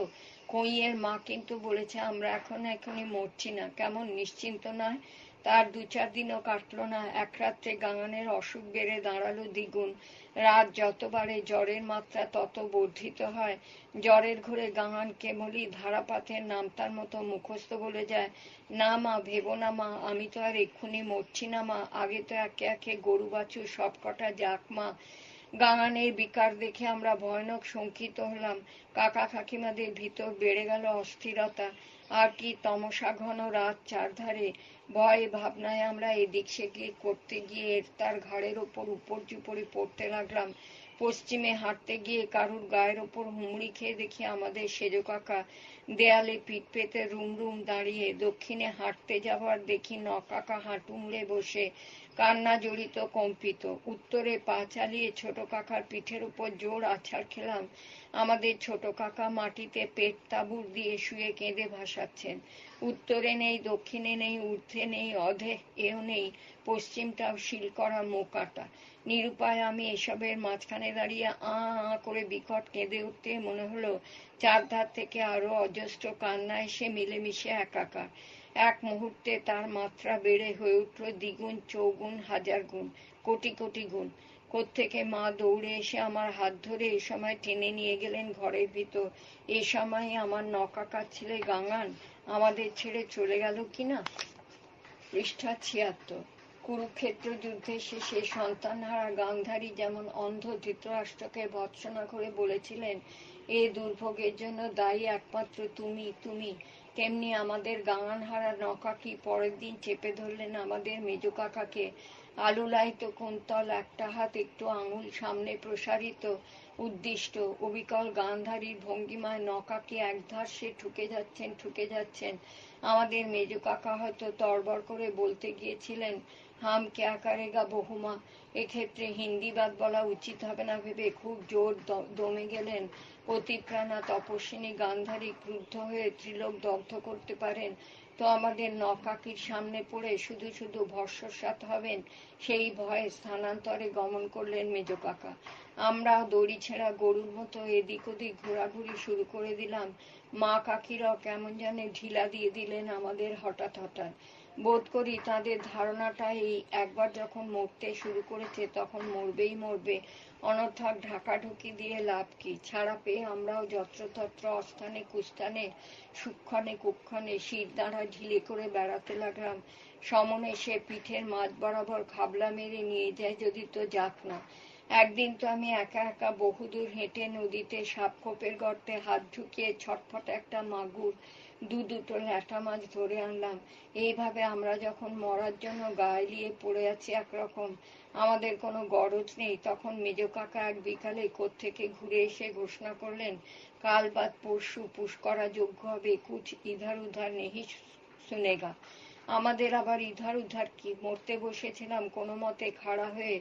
কইয়ের মা কিন্তু বলেছে আমরা এখনই মরছি না। কেমন নিশ্চিন্ত নয়? তার 2-4 দিনও কাটলো না, এক রাত্রে গাঙানের অসুখ বেড়ে দাঁড়ালো দ্বিগুণ। রাত যত বাড়ে জ্বরের মাত্রা তত বর্ধিত হয়। জ্বরের ঘোরে গাঙান কেবলই ধারাপাতের নামতার মতো মুখস্থ বলে যায়, না মা, ভেবো না মা, আমি তো আর এক্ষুনি মরছি না মা, আগে তো একে একে গরু বাছুর সব কটা যাক মা। গাঙানের বিকার দেখে আমরা ভয়ানক শঙ্কিত হলাম। কাকা কাকিমাদের ভিতর বেড়ে গেল অস্থিরতা। আর কি তমসা ঘন রাত চারধারে। ভয়ে ভাবনায় আমরা এদিক সেদিক করতে গিয়ে তার ঘাড়ের ওপর উপর্যুপরি পড়তে লাগলাম। পশ্চিমে হাঁটতে গিয়ে কারুর গায়ের ওপর হুমড়ি খেয়ে দেখি আমাদের সেজো কাকা দেয়ালে পিঠ পেতে রুম দাঁড়িয়ে। দক্ষিণে হাঁটতে যাবার দেখি কাকা হাঁটু মুড়ে বসে, কান্না জড়িত কম্পিত। উত্তরে পা চালিয়ে ছোট কাকার পিঠের উপর জোর আছাড় খেলাম। আমাদের ছোট কাকা মাটিতে পেট তাঁবুর দিয়ে শুয়ে কেঁদে ভাসাচ্ছেন। উত্তরে নেই, দক্ষিণে নেই, ঊর্ধ্বে নেই, অধে এও নেই, পশ্চিমটাও শিল করা মোকাটা। নিরুপায় আমি এসবের মাঝখানে দাঁড়িয়ে আ করে বিকট কেঁদে উঠতে মনে হলো চারধার থেকে আরো অজস্র কান্না এসে মিলেমিশে একাকার। এক মুহূর্তে তার মাত্রা বেড়ে হয়ে উঠল দ্বিগুণ, চৌগুণ, হাজার গুণ, কোটি কোটি গুণ। কোত্থেকে মা দৌড়ে এসে আমার হাত ধরে এ সময় টেনে নিয়ে গেলেন ঘরের ভিতর। এ সময় আমার কাকার ছেলে গাঙান আমাদের ছেড়ে চলে গেল কিনা। পৃষ্ঠা 76। কুরুক্ষেত্র যুদ্ধের শেষে সন্তানহারা গান্ধারী যেমন অন্ধ ধৃতরাষ্ট্রকে ভর্ৎসনা করে বলেছিলেন, এ দুর্ভোগের জন্য দায়ী একমাত্র তুমি, তেমনি আমাদের গাঙানহারা নকাকি পরের দিন চেপে ধরলেন আমাদের মেজ কাকাকে। আলুলায়িত কুন্তল, একটা হাত একটু আঙুল সামনে প্রসারিত, উদ্দিষ্ট, অবিকল গান্ধারীর ভঙ্গিমায় নকাকি একধার সে ঠুকে যাচ্ছেন। আমাদের মেজ কাকা হয়তো তরবর করে বলতে গিয়েছিলেন, হাম ক্যা করেগা বহুমা। এক্ষেত্রে হিন্দিবাদ বলা উচিত হবে না ভেবে খুব জোর দমে গেলেন। পতিপ্রাণা তপস্বিনী গান্ধারী ক্রুদ্ধ হয়ে ত্রিলোক দগ্ধ করতে পারেন, তো আমাদের নকাকির সামনে পড়ে শুধু শুধু ভস্মসাৎ হবেন, সেই ভয়ে স্থানান্তরে গমন করলেন মেজ কাকা। আমরা দড়ি ছেঁড়া গরুর মতো এদিক ওদিক ঘোরাঘুরি শুরু করে দিলাম। মা কাকিরাও কেমন জানে ঢিলা দিয়ে দিলেন আমাদের হঠাৎ। বোধ করি তাদের ধারণাটা এই, একবার যখন মরতে শুরু করেছে তখন মরবে, অনর্থক ঢাকাঢুকি দিয়ে লাভ কি। ছাড়া পেয়ে আমরাও যত্রতত্র অস্থানে কুস্থানে সূক্ষ্মণে কুক্ষণে শির দাঁড়া ঢিলে করে বেড়াতে লাগলাম। সমনে সে পিঠের মাঝ বরাবর খাবলা মেরে নিয়ে যায় যদি তো যাক না। একদিন তো আমি একা বহুদূর হেঁটে নদীতে সাপখোপের গর্তে হাত ঢুকিয়ে ছটফট একটা মাগুর, দুটো ল্যাটা মাছ ধরে আনলাম। এইভাবে আমরা যখন মরার জন্য গায়ে পড়ে আছি একরকম, আমাদের কোনো গরজ নেই, তখন মেজ কাকা এক বিকালে কোত্থেকে ঘুরে এসে ঘোষণা করলেন, কাল বাদ পরশু পুষ্করা যজ্ঞ হবে, কুছ ইধার উধার নেহি শুনেগা। আমাদের আবার ইধার উধার কি? মরতে বসেছিলাম, কোনো মতে খাড়া হয়ে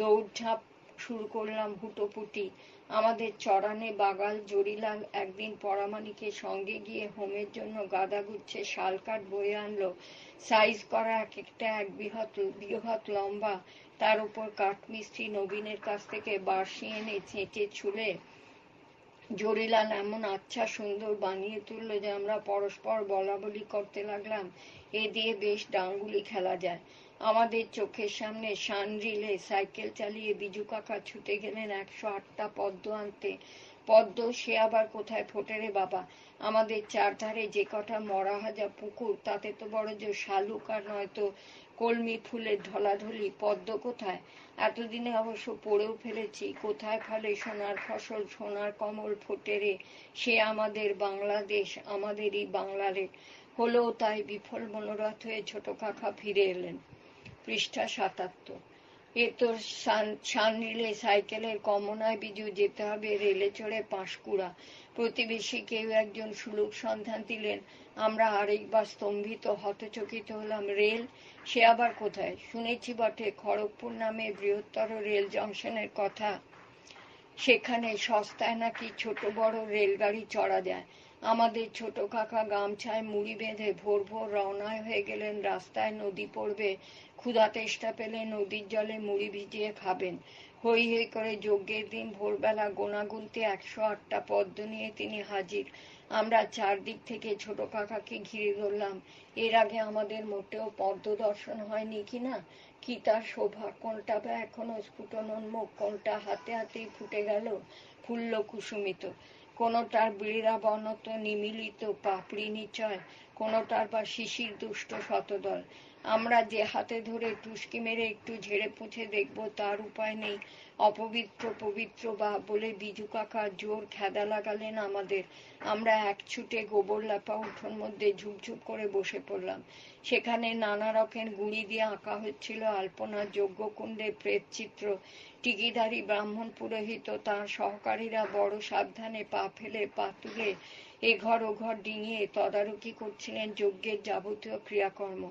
দৌড়ঝাঁপ শুরু করলাম হুটোপুটি। আমাদের চড়ানে বাগাল জরিলাল একদিন পরামানিকের সঙ্গে গিয়ে হোমের জন্য গাদাগুচ্ছে শাল কাঠ বয়ে আনলো। সাইজ করা একটা এক বৃহৎ লম্বা, তার উপর কাঠমিস্ত্রি নবীনের কাছ থেকে বাঁশি এনে চেঁচে ছুলে জরিলাল এমন আচ্ছা সুন্দর বানিয়ে তুললো যে আমরা পরস্পর বলাবলি করতে লাগলাম, এ দিয়ে বেশ ডাঙ্গুলি খেলা যায়। আমাদের চোখের সামনে সানরিলে সাইকেল চালিয়ে বিজু কাকা ছুটে গেলেন 108টা পদ্ম আনতে। পদ্ম সে আবার কোথায় ফোটে রে বাবা? আমাদের চারধারে যে কটা মরা হাজা পুকুর, তাতে তো বড় যে শালুক আর নয়তো কলমি ফুলের ঢলাঢলি, পদ্ম কোথায়? এতদিনে অবশ্য পড়েও ফেলেছি, কোথায় ফলে সোনার ফসল, সোনার কমল ফোটে রে, সে আমাদের বাংলাদেশ, আমাদেরই বাংলারে। হলেও তাই বিফল মনোরথ হয়ে ছোট কাকা ফিরে এলেন। পৃষ্ঠা 77। এ তো সানরিলে সাইকেলের কমনায় বিজু যেতে হবে রেলে চড়ে পাঁশকুড়া। প্রতিবেশী কেউ একজন সুলভ সন্ধান দিলেন। আমরা আরেকবার স্তম্ভিত হতচকিত হলাম। রেল, সে আবার কোথায়? শুনেছি বটে খড়গপুর নামে বৃহত্তর রেল জংশনের কথা, সেখানে সস্তায় নাকি ছোট বড় রেলগাড়ি চড়া যায়। আমাদের ছোট কাকা গামছায় মুড়ি বেঁধে ভোর ভোর রওনায় হয়ে গেলেন। রাস্তায় নদী পড়বে, ক্ষুধা তেষ্টা পেলে নদীর জলে মুড়ি ভিজিয়ে খাবেন। হই হই করে যজ্ঞের দিন ভোরবেলা গোনাগুনতে 108টা পদ্ম নিয়ে তিনি হাজির। আমরা চারদিক থেকে ছোট কাকাকে ঘিরে ধরলাম। এর আগে আমাদের মোটেও পদ্ম দর্শন হয়নি কিনা, কি তার শোভা! কোনটা বা এখনো স্ফুটনোন্মুখ, কোনটা হাতে হাতেই ফুটে গেল ফুল্ল কুসুমিত, কোনটার বীরাবনত নিমিলিত পাপড়ি নিচয়, কোনটার বা শিশির দুষ্ট শতদল। আমরা যে হাতে ধরে টুসকি মেরে একটু ঝেড়ে পুঁছে দেখব তার উপায় নেই। অপবিত্র পবিত্র বা বলে বিজু কাকা জোর খেদা লাগালেন আমাদের। আমরা এক ছুটে গোবর লেপা উঠোন মধ্যে ঝুপঝুপ করে বসে পড়লাম। সেখানে নানা রকম গুঁড়ি দিয়ে আঁকা হচ্ছিল আলপনা, যজ্ঞকুণ্ডে প্রেতচিত্র। টিকিধারী ব্রাহ্মণ পুরোহিত তাঁর সহকারীরা বড় সাবধানে পা ফেলে পা তুলে এঘর ওঘর ডিঙিয়ে তদারকি করছিলেন যজ্ঞের যাবতীয় ক্রিয়াকর্ম।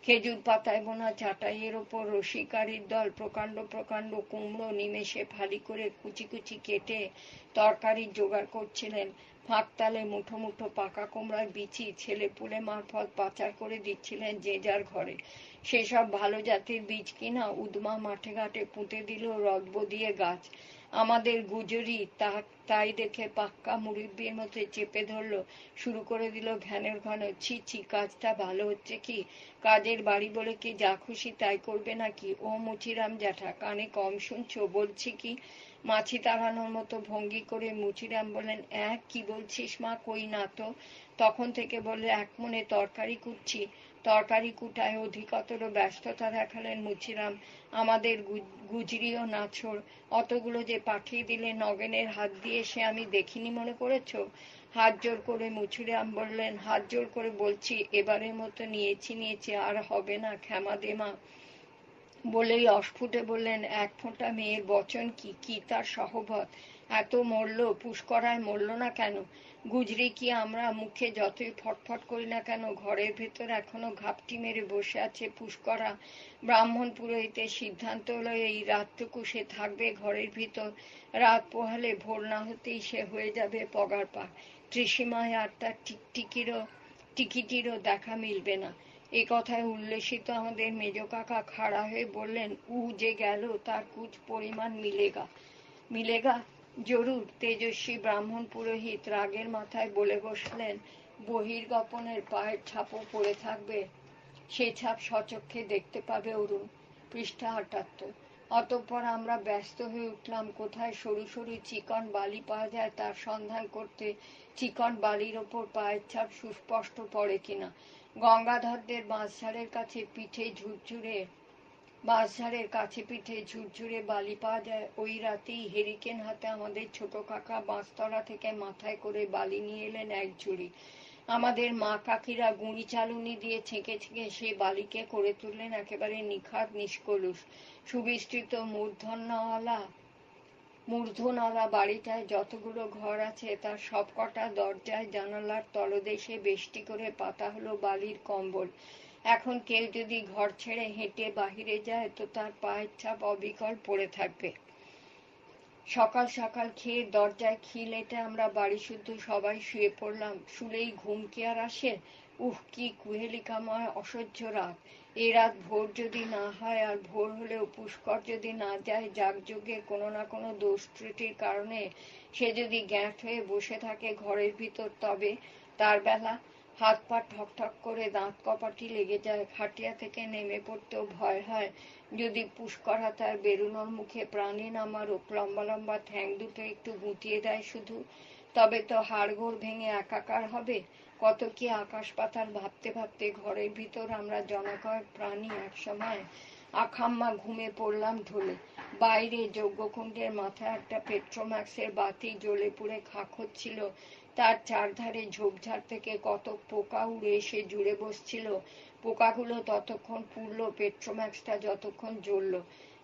খেজুর পাতায় বোনা চাটাইয়ের ওপর রসিকারির দল প্রকাণ্ড প্রকাণ্ড কুমড়ো নিমেষে ফালি করে কুচি কুচি কেটে তরকারির জোগাড় করছিলেন। ফাঁকতালে মুঠো মুঠো পাকা কুমড়ার বিচি ছেলেপুলে মারফত পাচার করে দিচ্ছিলেন যে যার ঘরে। সেসব ভালো জাতের বীজ কিনা উদমা মাঠে ঘাটে পুঁতে দিল রদব দিয়ে গাছ। আমাদের গুজরি তাই দেখে পাক্কা মুরব্বির মতো চেপে ধরলো, শুরু করে দিল ঘ্যানের ঘন, ছি ছি, কাজটা ভালো হচ্ছে কি? কাজের বাড়ি বলে কি যা খুশি তাই করবে নাকি? ও মুচিরাম জ্যাঠা, কানে কম শুনছো? বলছি কি। মাছি তাড়ানোর মতো ভঙ্গি করে মুচিরাম বললেন, কি বলছিস মা? কই না তো। তখন থেকে বললে, এক মনে তরকারি কুটছি। তরকারি কুটায় অধিকতর ব্যস্ততা দেখালেন মুচিরাম। আমাদের গুজরিও নাছোড়, অতগুলো যে পাঠিয়ে দিলে নগেনের হাত দিয়ে সে আমি দেখিনি মনে করেছ? হাত জোর করে মুচিরাম বললেন, হাত জোর করে বলছি, এবারের মতো নিয়েছি, আর হবে না, ক্ষমা দে মা। বলেই অস্ফুটে বললেন, এক ফোঁটা মেয়ের বচন কি, কি তার সহবত! এত মরল, পুষ্করায় মরল না কেন? গুজরি কি আমরা মুখে যতই ফটফট করি না কেন, ঘরের ভেতর এখনো ঘাপটি মেরে বসে আছে পুষ্করা। ব্রাহ্মণ পুরোহিতের সিদ্ধান্ত হলো এই রাতটুকু সে থাকবে ঘরের ভিতর। রাত পোহালে ভোর না হতেই সে হয়ে যাবে পগার পার। ত্রিসীমায় আর তার টিকিটিরও দেখা মিলবে না। এ কথায় উল্লেসিত আমাদের মেজ কাকা খাড়া হয়ে বললেন, যে গেল তার কুছ পরিমাণ মিলেগা জরুর। তেজস্বী ব্রাহ্মণ পুরোহিত রাগের মাথায় বলে বসলেন, বহির্গপনের পায়ের ছাপও পড়ে থাকবে, সে ছাপ সচক্ষে দেখতে পাবে অরুণ। পৃষ্ঠা ৭৮। অতঃপর আমরা ব্যস্ত হয়ে উঠলাম কোথায় সরু সরু চিকন বালি পাওয়া যায় তার সন্ধান করতে। চিকন বালির ওপর পায়ের ছাপ সুস্পষ্ট পড়ে কিনা। গঙ্গাধরদের বাঁশঝাড়ের কাছে পিঠে ঝুরঝুরে বালি পাওয়া যায়। ওই রাতেই হেরিকেন হাতে আমাদের ছোট কাকা বাঁশতলা থেকে মাথায় করে বালি নিয়ে এলেন এক ঝুড়ি। আমাদের মা কাকিরা গুঁড়ি চালুনি দিয়ে ছেঁকে ছেঁকে সে বালিকে করে তুললেন একেবারে নিখাদ নিষ্কলুষ। সুবিস্তৃত মূর্ধনওয়ালা বাড়িটায় যতগুলো ঘর আছে তার সবকটা দরজায় জানালার তলদেশে বেষ্টি করে পাতা হলো বালির কম্বল। এখন কেউ যদি ঘর ছেড়ে হেঁটে বাহিরে যায় তো তার পায়ের ছাপ অবিকল পড়ে থাকবে। সকাল সকাল খেয়ে দরজায় খিল এঁটে আমরা বাড়ি শুদ্ধ সবাই শুয়ে পড়লাম। শুলেই ঘুম কি আর আসে? কি কুহেলিকাময় অসহ্য রাত! এ রাত ভোর যদি না হয়, আর ভোর হলেও পুষ্কর যদি না যায় যাগযজ্ঞে কোনো না কোনো দোষ ত্রুটির কারণে সে যদি গ্যাঁট হয়ে বসে থাকে ঘরের ভিতর, তবে তার বেলা হাত পা ঠক ঠক করে দাঁত কপাটি লেগে যায়। খাটিয়া থেকে নেমে পড়তেও ভয় হয়। যদি পুষ্করা তার বেরুনোর মুখে প্রাণী নামারুক লম্বা লম্বা ঠ্যাং দুটো একটু গুটিয়ে দেয় শুধু, তবে তো হাড়গোড় ভেঙে একাকার হবে। কত কি আকাশ পাতাল ভাবতে ভাবতে ঘরের ভিতর আমরা জনকয়েক প্রাণী একসময় আখাম্মা ঘুমে পড়লাম ঢলে। বাইরে যজ্ঞকুণ্ডের মাথায় একটা পেট্রোম্যাক্সের বাতি জ্বলে পুড়ে খাক হচ্ছিল। তার চারধারে ঝোপঝাড় থেকে কত পোকা উড়ে এসে জুড়ে বসছিল। পোকাগুলো ততক্ষণ পুড়ল, পেট্রোম্যাক্সটা যতক্ষণ জ্বলল।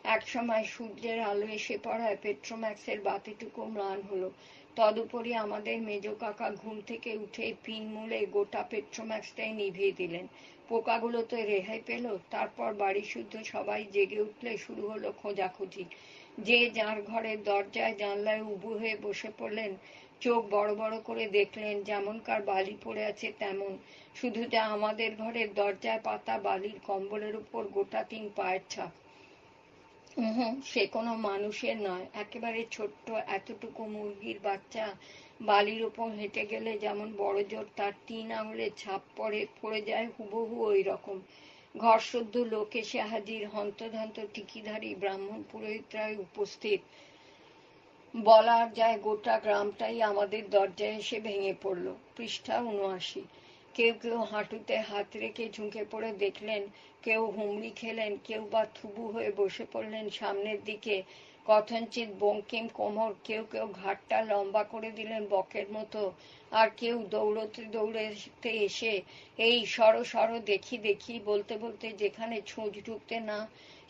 একসময় সূর্যের আলো এসে পড়ায় পেট্রোম্যাক্সের বাতিটুকু ম্লান হলো। তদুপরি আমাদের মেজ কাকা ঘুম থেকে উঠে পিন মুলে গোটা পেট্রোম্যাক্সটাই নিভিয়ে দিলেন। পোকাগুলো তো রেহাই পেল। তারপর বাড়ি শুদ্ধ সবাই জেগে উঠলে শুরু হলো খোঁজাখুঁজি। যে যার ঘরের দরজায় জানলায় উবু হয়ে বসে পড়লেন। চোখ বড় বড় করে দেখলেন যেমনকার বালি পড়ে আছে তেমন, শুধু যা আমাদের ঘরের দরজায় পাতা বালির কম্বলের উপর গোটা 3 পায়ের ছাপ। সে কোনো মানুষের নয়, একেবারে ছোট্ট এতটুকু মুরগির বাচ্চা বালির উপর হেঁটে গেলে যেমন বড় জোর তার 3 আঙুলের ছাপ পড়ে যায়, হুবহু ওই রকম। ঘরসুদ্ধ লোক এসে হাজির, হন্তদন্ত টিকিধারী ব্রাহ্মণ পুরোহিতরাই উপস্থিত। বলার যায় গোটা গ্রামটাই আমাদের দরজায় এসে ভেঙে পড়ল। পৃষ্ঠা ৭৯। কেউ কেউ হাঁটুতে হাত রেখে ঝুঁকে পড়ে দেখলেন, কেউ হুমড়ি খেলেন, কেউ বা থুবু হয়ে বসে পড়লেন সামনের দিকে, কথঞ্চিত বঙ্কিম কোমর, কেউ কেউ ঘাটটা লম্বা করে দিলেন বকের মতো, আর কেউ দৌড়তে দৌড়তে এসে এই সরো সরো দেখি দেখি বলতে বলতে যেখানে ছুঁচ ঢুকতে না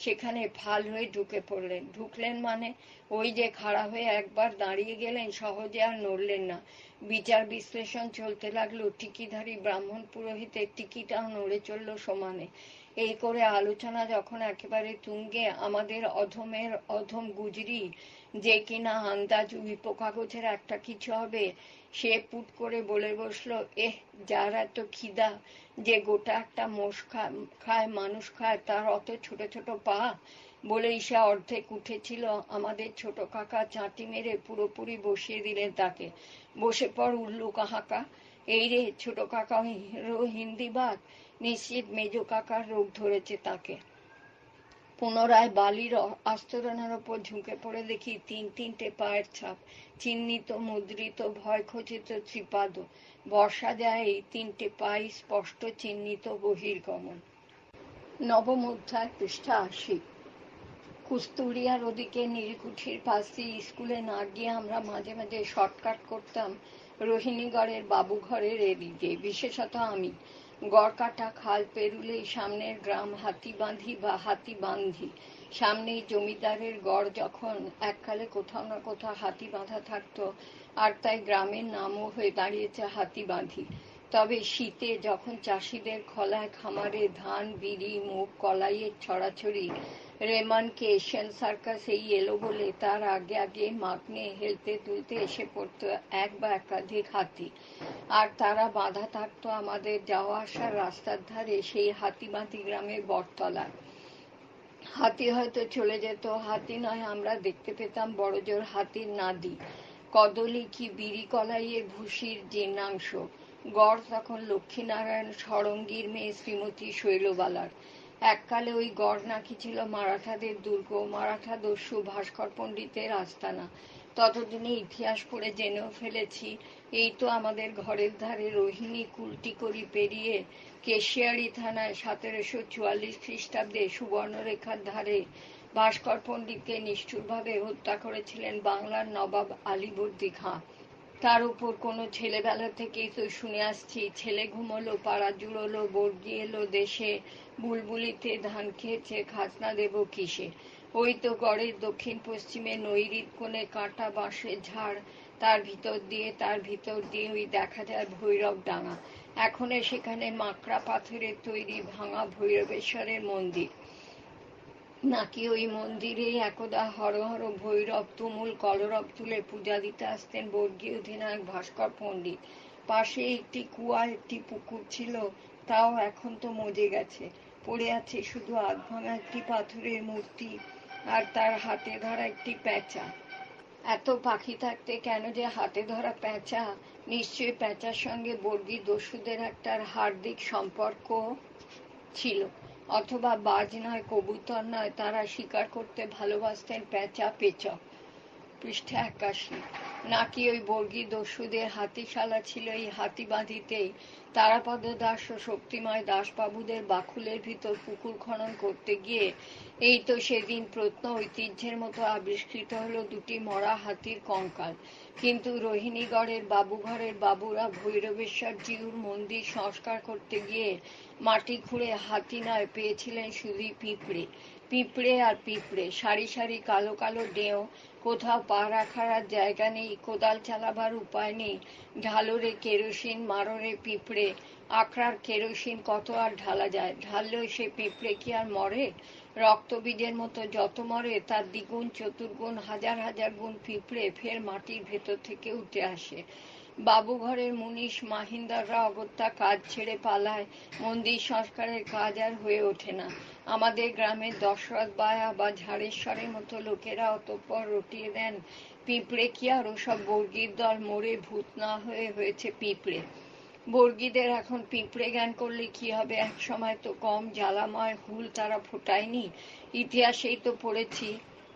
সেখানে ফাল হয়ে ঢুকলেন মানে ওই যে খাড়া হয়ে একবার দাঁড়িয়ে গেলেন, সহজে আর নড়লেন না। বিচার বিশ্লেষণ চলতে লাগলো, টিকিধারী ব্রাহ্মণ পুরোহিতের টিকিটাও নড়ে চলল সমানে। এই করে আলোচনা যখন একেবারে তুঙ্গে, আমাদের অধমের অধম গুজরি, যে কিনা আন্দাজ উইপো কাগজের একটা কিছু হবে, সে পুট করে বলে বসলো, যার এত খিদা যে গোটা একটা মোষ খায় মানুষ খায়, তার অত ছোট ছোট পা। বলেই সে অর্ধেক উঠেছিল, আমাদের ছোট কাকা চাঁটি মেরে পুরোপুরি বসিয়ে দিলেন তাকে। বসে পড় উল্লু কাহাকা। এই রে ছোট কাকা হিন্দি বাদ, নিশ্চিত মেজ কাকার রোগ ধরেছে তাকে। পুনরায় বালির আস্তরণের ওপর ঝুঁকে পড়ে দেখি 3 পায়ের ছাপ, চিহ্নিত মুদ্রিত ভয়খচিত ত্রিপাদ। বর্ষা যায় এই 3 পাই স্পষ্ট চিহ্নিত বহির্গমন। নবম অধ্যায়, পৃষ্ঠা ৮০। কুস্তুরিয়ার ওদিকে নীলকুঠির পাশ দিয়ে স্কুলে না গিয়ে আমরা মাঝে মাঝে শর্টকাট করতাম রোহিণীগড়ের বাবুঘরের এদিকে, বিশেষত আমি। গড়কাটা খাল পেরুলেই সামনের গ্রাম হাতিবাঁধি বা হাতিবান্ধি। সামনেই জমিদারের গড়, যখন এককালে কোথাও না কোথাও হাতি বাঁধা থাকতো, আর তাই গ্রামের নামও হয়ে দাঁড়িয়েছে হাতিবাঁধি। তবে শীতে যখন চাষিদের খলায় খামারে ধান, বিড়ি, মুগ, কলাইয়ের ছড়াছড়ি, রেমানকে এশিয়ান সার্কাসেই এলো বলে তার আগে আগে মাগনে হেলতে তুলতে এসে পড়তো এক বা একাধিক হাতি, আর তারা বাঁধা থাকতো আমাদের যাওয়া আসার রাস্তার ধারে সেই হাতিবাঁধি গ্রামের বটতলায়। হাতি হয়তো চলে যেত, হাতি নয় আমরা দেখতে পেতাম বড় জোর হাতির নাদি, কদলি কি বিড়ি কলাইয়ের ভুসির জীর্ণাংশ। গড় তখন লক্ষ্মীনারায়ণ ষড়ঙ্গীর মেয়ে শ্রীমতী শৈলবালার। এককালে ওই গড় নাকি ছিল মারাঠাদের দুর্গ, মারাঠা দস্যু ভাস্কর পণ্ডিতের আস্তানা। ততদিনে ইতিহাস পড়ে জেনেও ফেলেছি, এই তো আমাদের ঘরের ধারে রোহিণী কুলটিকরি পেরিয়ে কেশিয়াড়ি থানায় 1744 খ্রিস্টাব্দে সুবর্ণরেখার ধারে ভাস্কর পণ্ডিতকে নিষ্ঠুরভাবে হত্যা করেছিলেন বাংলার নবাব আলীবর্দী খাঁ। তার উপর কোনো ছেলেবেলা থেকেই তো শুনে আসছি, ছেলে ঘুমোলো, পাড়া জুড়োলো, বর্গি এলো দেশে, বুলবুলিতে ধান খেয়েছে, খাজনা দেব কিসে। ওই তো গড়ের দক্ষিণ পশ্চিমে নৈরিত কোণে কাঁটা বাঁশের ঝাড়, তার ভিতর দিয়ে ওই দেখা যায় ভৈরব ডাঙা। এখন সেখানে মাকড়া পাথরের তৈরি ভাঙা ভৈরবেশ্বরের মন্দির। নাকি ওই মন্দিরে একদা হর হর ভৈরব তুমুল কলরব তুলে পূজা দিতে আসতেন বর্গীয় অধিনায়ক ভাস্কর পণ্ডিত। পাশে একটি কুয়া, একটি পুকুর ছিল, তাও এখন তো মজে গেছে। পড়ে আছে শুধু আধভাঙা একটি পাথরের মূর্তি, আর তার হাতে ধরা একটি প্যাঁচা। এত পাখি থাকতে কেন যে হাতে ধরা প্যাঁচা? নিশ্চয়ই প্যাঁচার সঙ্গে বর্গী দস্যুদের একটা হার্দিক সম্পর্ক ছিল, অথবা বাজ নয়, কবুতর নয়, তারা শিকার করতে ভালোবাসতেন প্যাঁচা, পেচক। পৃষ্ঠা ৮১। নাকি ওই বর্গী দস্যুদের হাতিশালা ছিল এই হাতিবাঁধিতেই, তারাপদ দাস ও শক্তিময় দাসবাবুদের বাকুলের ভিতর পুকুর খনন করতে গিয়ে এই তো সেদিন প্রত্ন ঐতিহ্যের মতো আবিষ্কৃত হলো দুটি মরা হাতির কঙ্কাল। কিন্তু রোহিণীগড়ের বাবুঘরের বাবুরা ভৈরবেশ্বর জিউর মন্দির সংস্কার করতে গিয়ে মাটি খুঁড়ে হাতি নয় পেয়েছিলেন শুধুই পিঁপড়ে, পিঁপড়ে আর পিঁপড়ে, সারি সারি কালো কালো ডেও, কোথাও পা রাখার আর জায়গা নেই, কোদাল চালাবার উপায় নেই, ঢালোরে কেরোসিন, মাররে পিঁপড়ে, আকড়ার কেরোসিন কত আর ঢালা যায়, ঢাললেও সে পিঁপড়ে কি আর মরে? রক্তবীজের মতো যত মরে তার দ্বিগুণ চতুর্গুণ হাজার হাজার গুণ পিঁপড়ে ফের মাটির ভেতর থেকে উঠে আসে। বাবুঘরের মুনিশ মাহিন্দাররা অগত্যা কাজ ছেড়ে পালায়, মন্দির সংস্কারের কাজ আর হয়ে ওঠে না। আমাদের গ্রামের দশরথ বায়া বা ঝাড়েশ্বরের মতো লোকেরা অতঃপর রটিয়ে দেন, পিঁপড়ে কি আর ওসব বর্গীর দল মরে ভূত না হয়ে হয়েছে পিঁপড়ে। বর্গীদের এখন পিঁপড়ে জ্ঞান করলে কি হবে? এক সময় তো কম জ্বালাময় হুল তারা ফোটায়নি। ইতিহাসেই তো পড়েছি,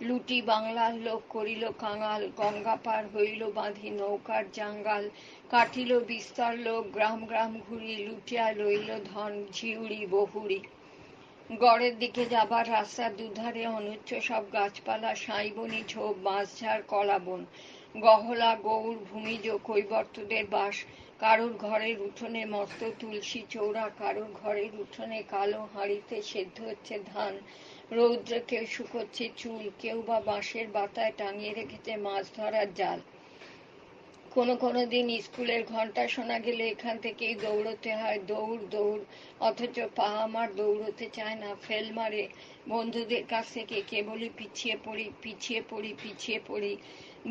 লুটি বাংলার লোক করিল কাঙাল, গঙ্গা পার হইল বাঁধি নৌকার জাঙ্গাল, কাটিল বিস্তর লোক গ্রাম গ্রাম ঘুরি, লুটিয়া লইল ধন ঝিউড়ি বহুড়ি। গড়ের দিকে যাবার রাস্তার দুধারে অনুচ্চ সব গাছপালা, সাঁইবনি, ঝোপ, বাঁশঝাড়, কলাবন, গহলা, গৌড়, ভূমিজ, কৈবর্তদের বাস। কারুর ঘরের উঠোনে মস্ত তুলসী চৌড়া, কারুর ঘরের উঠোনে কালো হাঁড়িতে সেদ্ধ হচ্ছে ধান, রৌদ্রে কেউ শুকোচ্ছে চুল, কেউ বা বাঁশের বাতায় টাঙিয়ে রেখেছে মাছ ধরার জাল। কোনো দিন স্কুলের ঘন্টা শোনা গেলে এখান থেকেই দৌড়তে হয়, দৌড় দৌড়, অথচ পা আমার দৌড়তে চায় না, ফেল মারে। বন্ধুদের কাছ থেকে কেবলই পিছিয়ে পড়ি, পিছিয়ে পড়ি, পিছিয়ে পড়ি।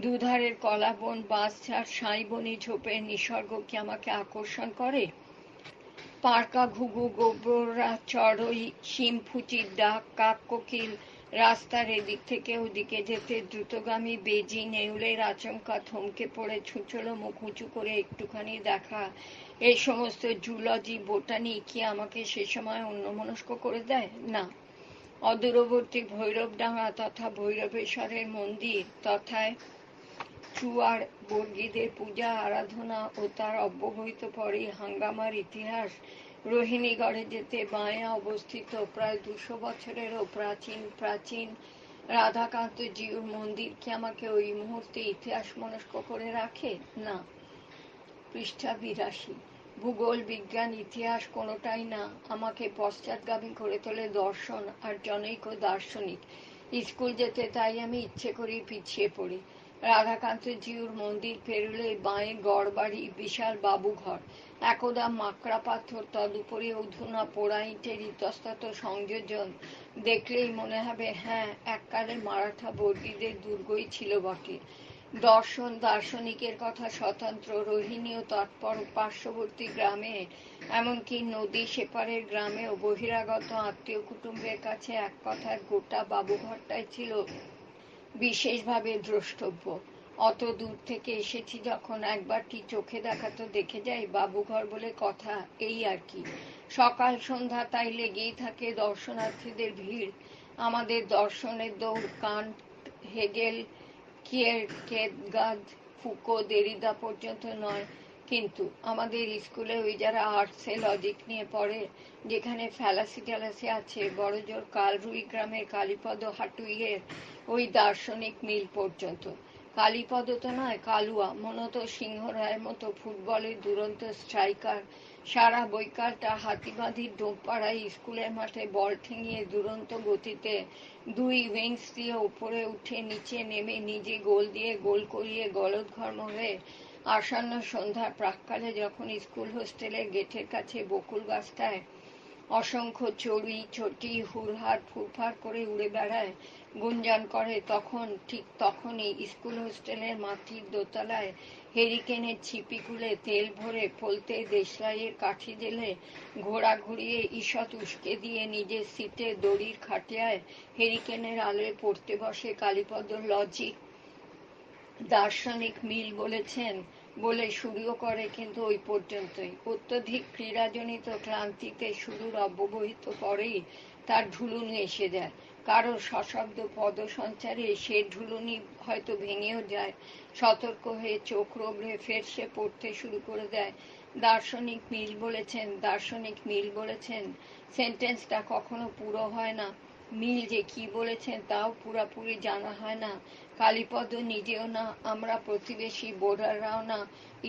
দুধারের কলাবন, বাঁশঝাড়, সাঁইবনি, ঝোপের নিসর্গ কি আমাকে আকর্ষণ করে? পার্কা, ঘুঘু, গোবরা, চড়ই, শিমফুচির ডাক, কাক কোকিল, রাস্তার এদিক থেকে ওদিকে যেতে দ্রুতগামী বেজি, নেউলের আচমকা থমকে পড়ে ছুঁচলো মুখ উঁচু করে একটুখানি দেখা, এই সমস্ত জুলজি বোটানি কি আমাকে সে সময় অন্যমনস্ক করে দেয়? না। অদূরবর্তী ভৈরবডাঙ্গা তথা ভৈরবেশ্বরের মন্দির তথায় চুয়ার বর্গীদের পূজা আরাধনা ও তার অব্যবহিত পরেই হাঙ্গামার ইতিহাস, রোহিণীগড়ে যেতে বাঁয়ে অবস্থিত প্রায় 200 বছরেরও প্রাচীন রাধাকান্ত জিউর মন্দির কি আমাকে ওই মুহূর্তে ইতিহাস মনস্ক করে রাখে? না। পৃষ্ঠা 82। ভূগোল, বিজ্ঞান, ইতিহাস কোনোটাই না, আমাকে পশ্চাৎগামী করে তোলে দর্শন আর জনৈক দার্শনিক। স্কুল যেতে তাই আমি ইচ্ছে করেই পিছিয়ে পড়ি। রাধাকান্ত জিউর মন্দির পেরুলে বাঁয়ে গড় বাড়ি, বিশাল বাবুঘর, একদা মাকড়া পাথর, তদুপরি অধুনা পোড়া ইটের ইতস্তত সংযোজন। দেখলেই মনে হবে হ্যাঁ, এককালে মারাঠা বর্গীদের দুর্গই ছিল বটে। দর্শন দার্শনিকের কথা স্বতন্ত্র, রোহিণী ও তৎপর পার্শ্ববর্তী গ্রামে, এমনকি নদী সেপারের গ্রামেও বহিরাগত আত্মীয় কুটুম্বের কাছে এক কথার গোটা বাবুঘরটাই ছিল বিশেষভাবে দ্রষ্টব্য। অত দূর থেকে এসেছি যখন, একবারটি চোখে দেখা তো দেখে যাই, বাবুঘর বলে কথা, এই আর কি। সকাল সন্ধ্যা তাই লেগেই থাকে দর্শনার্থীদের ভিড়। আমাদের দর্শনের দৌড় কান্ট, হেগেল, কিয়েরকেগাদ, ফুকো, দেরিদা পর্যন্ত নয়, কিন্তু আমাদের স্কুলে ওই যারা আর্টসে লজিক নিয়ে পড়ে, যেখানে ফ্যালাসি ট্যালাসি আছে, বড়জোর কালরুই গ্রামের কালীপদ হাটুইয়ের ওই দার্শনিক মিল পর্যন্ত। কালীপদ তো নয়, কালুয়া, মনত সিংহরায়ের মতো ফুটবলের দুরন্ত স্ট্রাইকার, সারা বৈকালটা হাতিবাঁধির ডোবপাড়ায় স্কুলের মাঠে বল ঠেঙিয়ে দুরন্ত গতিতে 2 উইংস দিয়ে উপরে উঠে নিচে নেমে নিজে গোল দিয়ে গোল করিয়ে গলদঘর্ম হয়ে আসন্ন সন্ধ্যার প্রাক্কালে যখন স্কুল হোস্টেলের গেটের কাছে বকুল গাছটায় অসংখ্য চড়ুই চটি হুড়হাড় ফুরফার করে উড়ে বেড়ায়, গুঞ্জন করে, ঠিক তখনই স্কুল হোস্টেলের মাটির দোতলায় হেরিকেনের ছিপি খুলে তেল ভরে ফলতে দেশলাইয়ের কাঠি জেলে ঘোড়া ঘুরিয়ে ঈষৎ উস্কে দিয়ে নিজের সিটে দড়ির খাটিয়ায় হেরিকেনের আলোয় পড়তে বসে কালীপদ লজিক দার্শনিক মিল বলেছেন বলে শুরুও করে, কিন্তু ওই পর্যন্তই। অত্যধিক ক্রীড়াজনিত ক্লান্তিতে শুরুর অব্যবহিত পরেই তার ঢুলুনি এসে যায়। কারো সশব্দ পদসঞ্চারে সে ঢুলুনি হয়তো ভেঙেও যায়। সতর্ক হয়ে চোখ রগড়ে ফের সে পড়তে শুরু করে দেয়। দার্শনিক মিল বলেছেন, দার্শনিক মিল বলেছেন, সেন্টেন্সটা কখনো পুরো হয় না। মিল যে কি বলেছেন তাও পুরাপুরি জানা হয় না। কালীপদ নিজেও না, আমরা প্রতিবেশী বোর্ডাররাও না।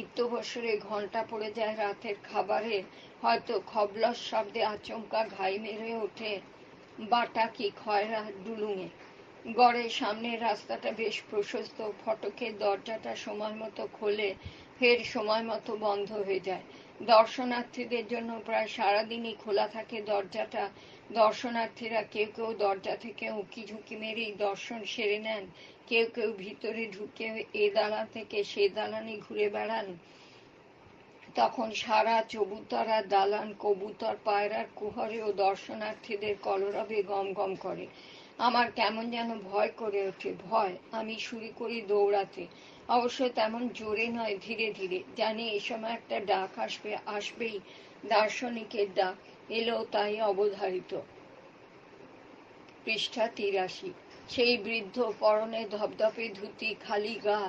ইত্যবসরে ঘন্টা পড়ে যায় রাতের খাবারে, হয়তো খবলস শব্দে আচমকা ঘাই মেরে ওঠে বাটা কি খয়রা ডুলুঙে। গড়ের সামনের রাস্তাটা বেশ প্রশস্ত, ফটকের দরজাটা সময় মতো খোলে, ফের সময় মতো বন্ধ হয়ে যায়। দর্শনার্থীদের জন্য প্রায় সারাদিনই খোলা থাকে দরজাটা। দর্শনার্থীরা কেউ কেউ দরজা থেকে উঁকি ঝুঁকি মেরেই দর্শন সেরে নেন, কেউ কেউ ভিতরে ঢুকে এ দালান থেকে সে দালানে ঘুরে বেড়ান। তখন সারা চবুতরা দালান কবুতর পায়রার কুহরে ও দর্শনার্থীদের কলরবে গম গম করে। আমার কেমন যেন ভয় করে ওঠে, ভয়। আমি শুরু করি দৌড়াতে, অবশ্য তেমন জোরে নয়, ধীরে ধীরে। জানি এই সময় একটা ডাক আসবে, আসবেই, দার্শনিকের ডাক। এলো তাই অবধারিত। পৃষ্ঠা 83। সেই বৃদ্ধ, পরনে ধপধপে ধুতি, খালি গা,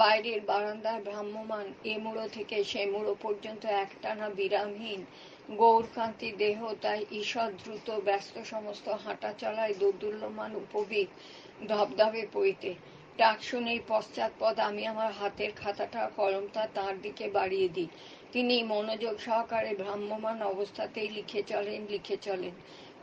বাইরের বারান্দার ভ্রাম্যমান এ মুড়ো থেকে সে মুড়ো পর্যন্ত একটানা বিরামহীন গৌরকান্তি দেহ, তাই ঈষৎ দ্রুত ব্যস্ত সমস্ত হাঁটা চলায় দোদুল্যমান উপবীত ধবধবে পইতে। ডাক শুনেই পশ্চাৎপদ আমি আমার হাতের খাতাটা কলমটা তাঁর দিকে বাড়িয়ে দিই। তিনি মনোযোগ সহকারে ভ্রাম্যমান অবস্থাতেই লিখে চলেন।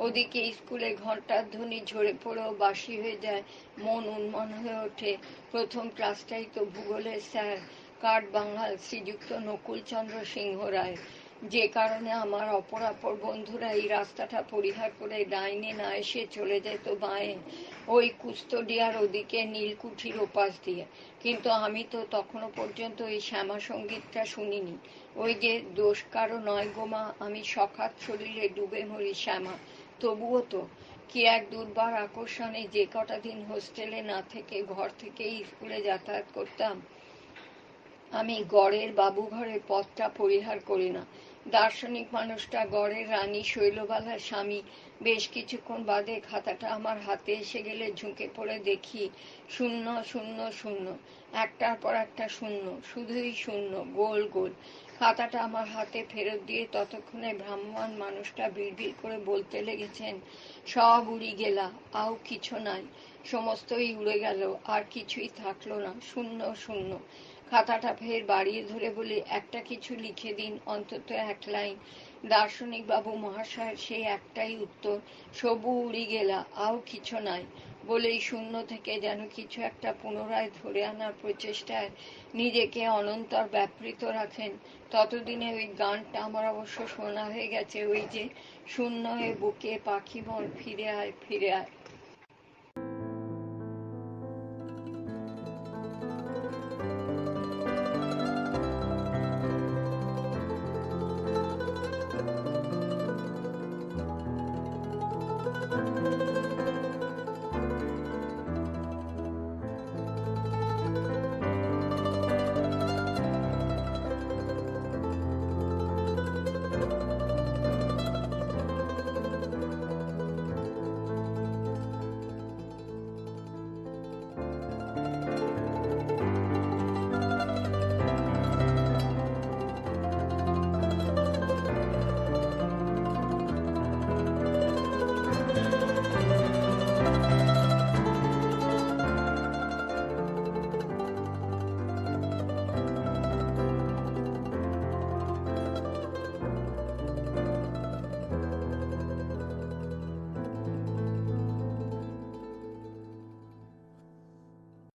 ওদিকে স্কুলে ঘন্টার ধ্বনি ঝরে পড়েও বাসি হয়ে যায়, মন উন্মন হয়ে ওঠে। প্রথম ক্লাসটাই তো ভূগোলের স্যার, কাঠবাঙাল শ্রীযুক্ত নকুলচন্দ্র সিংহ রায়। যে কারণে আমার অপরাপর বন্ধুরা এই রাস্তাটা পরিহার করে ডাইনে না এসে চলে যেত বাঁয়ে, ওই কুস্তডিয়ার ওদিকে নীলকুঠির ওপাশ দিয়ে। কিন্তু আমি তো তখনো পর্যন্ত ওই শ্যামা সঙ্গীতটা শুনিনি। ওই যে দোষ কারো নয় গোমা, আমি সখাত শরীরে ডুবে মরি শ্যামা। তবুও তো কি এক দুর্বার আকর্ষণে যে কটা দিন হোস্টেলে না থেকে ঘর থেকেই স্কুলে যাতায়াত করতাম। আমি গড়ের বাবুঘরের পথটা পরিহার করি না। দার্শনিক মানুষটা গড়ের রানী শৈলবালার স্বামী। বেশ কিছুক্ষণ বাদে খাতাটা আমার হাতে এসে গেলে ঝুঁকে পড়ে দেখি শূন্য শূন্য শূন্য, একটার পর একটা শূন্য, শুধুই শূন্য, গোল গোল। খাতাটা আমার হাতে ফেরত দিয়ে ততক্ষণে ভ্রাম্যমান মানুষটা বিড়বিড় করে বলতে লেগেছেন, সব উড়ি গেলা, আও কিছু নাই, সমস্তই উড়ে গেল, আর কিছুই থাকলো না, শূন্য শূন্য। খাতাটা ফের বাড়িয়ে ধরে বলি, একটা কিছু লিখে দিন, অন্তত এক লাইন। দার্শনিক বাবু মহাশয়ের সেই একটাই উত্তর, সবু উড়ি গেলা, আও কিছু নাই। বলেই শূন্য থেকে যেন কিছু একটা পুনরায় ধরে আনার প্রচেষ্টায় নিজেকে অনন্তর ব্যাপৃত রাখেন। ততদিনে ওই গানটা আমার অবশ্য শোনা হয়ে গেছে, ওই যে শূন্য এ বুকে পাখি মন ফিরে আয় ফিরে আয়।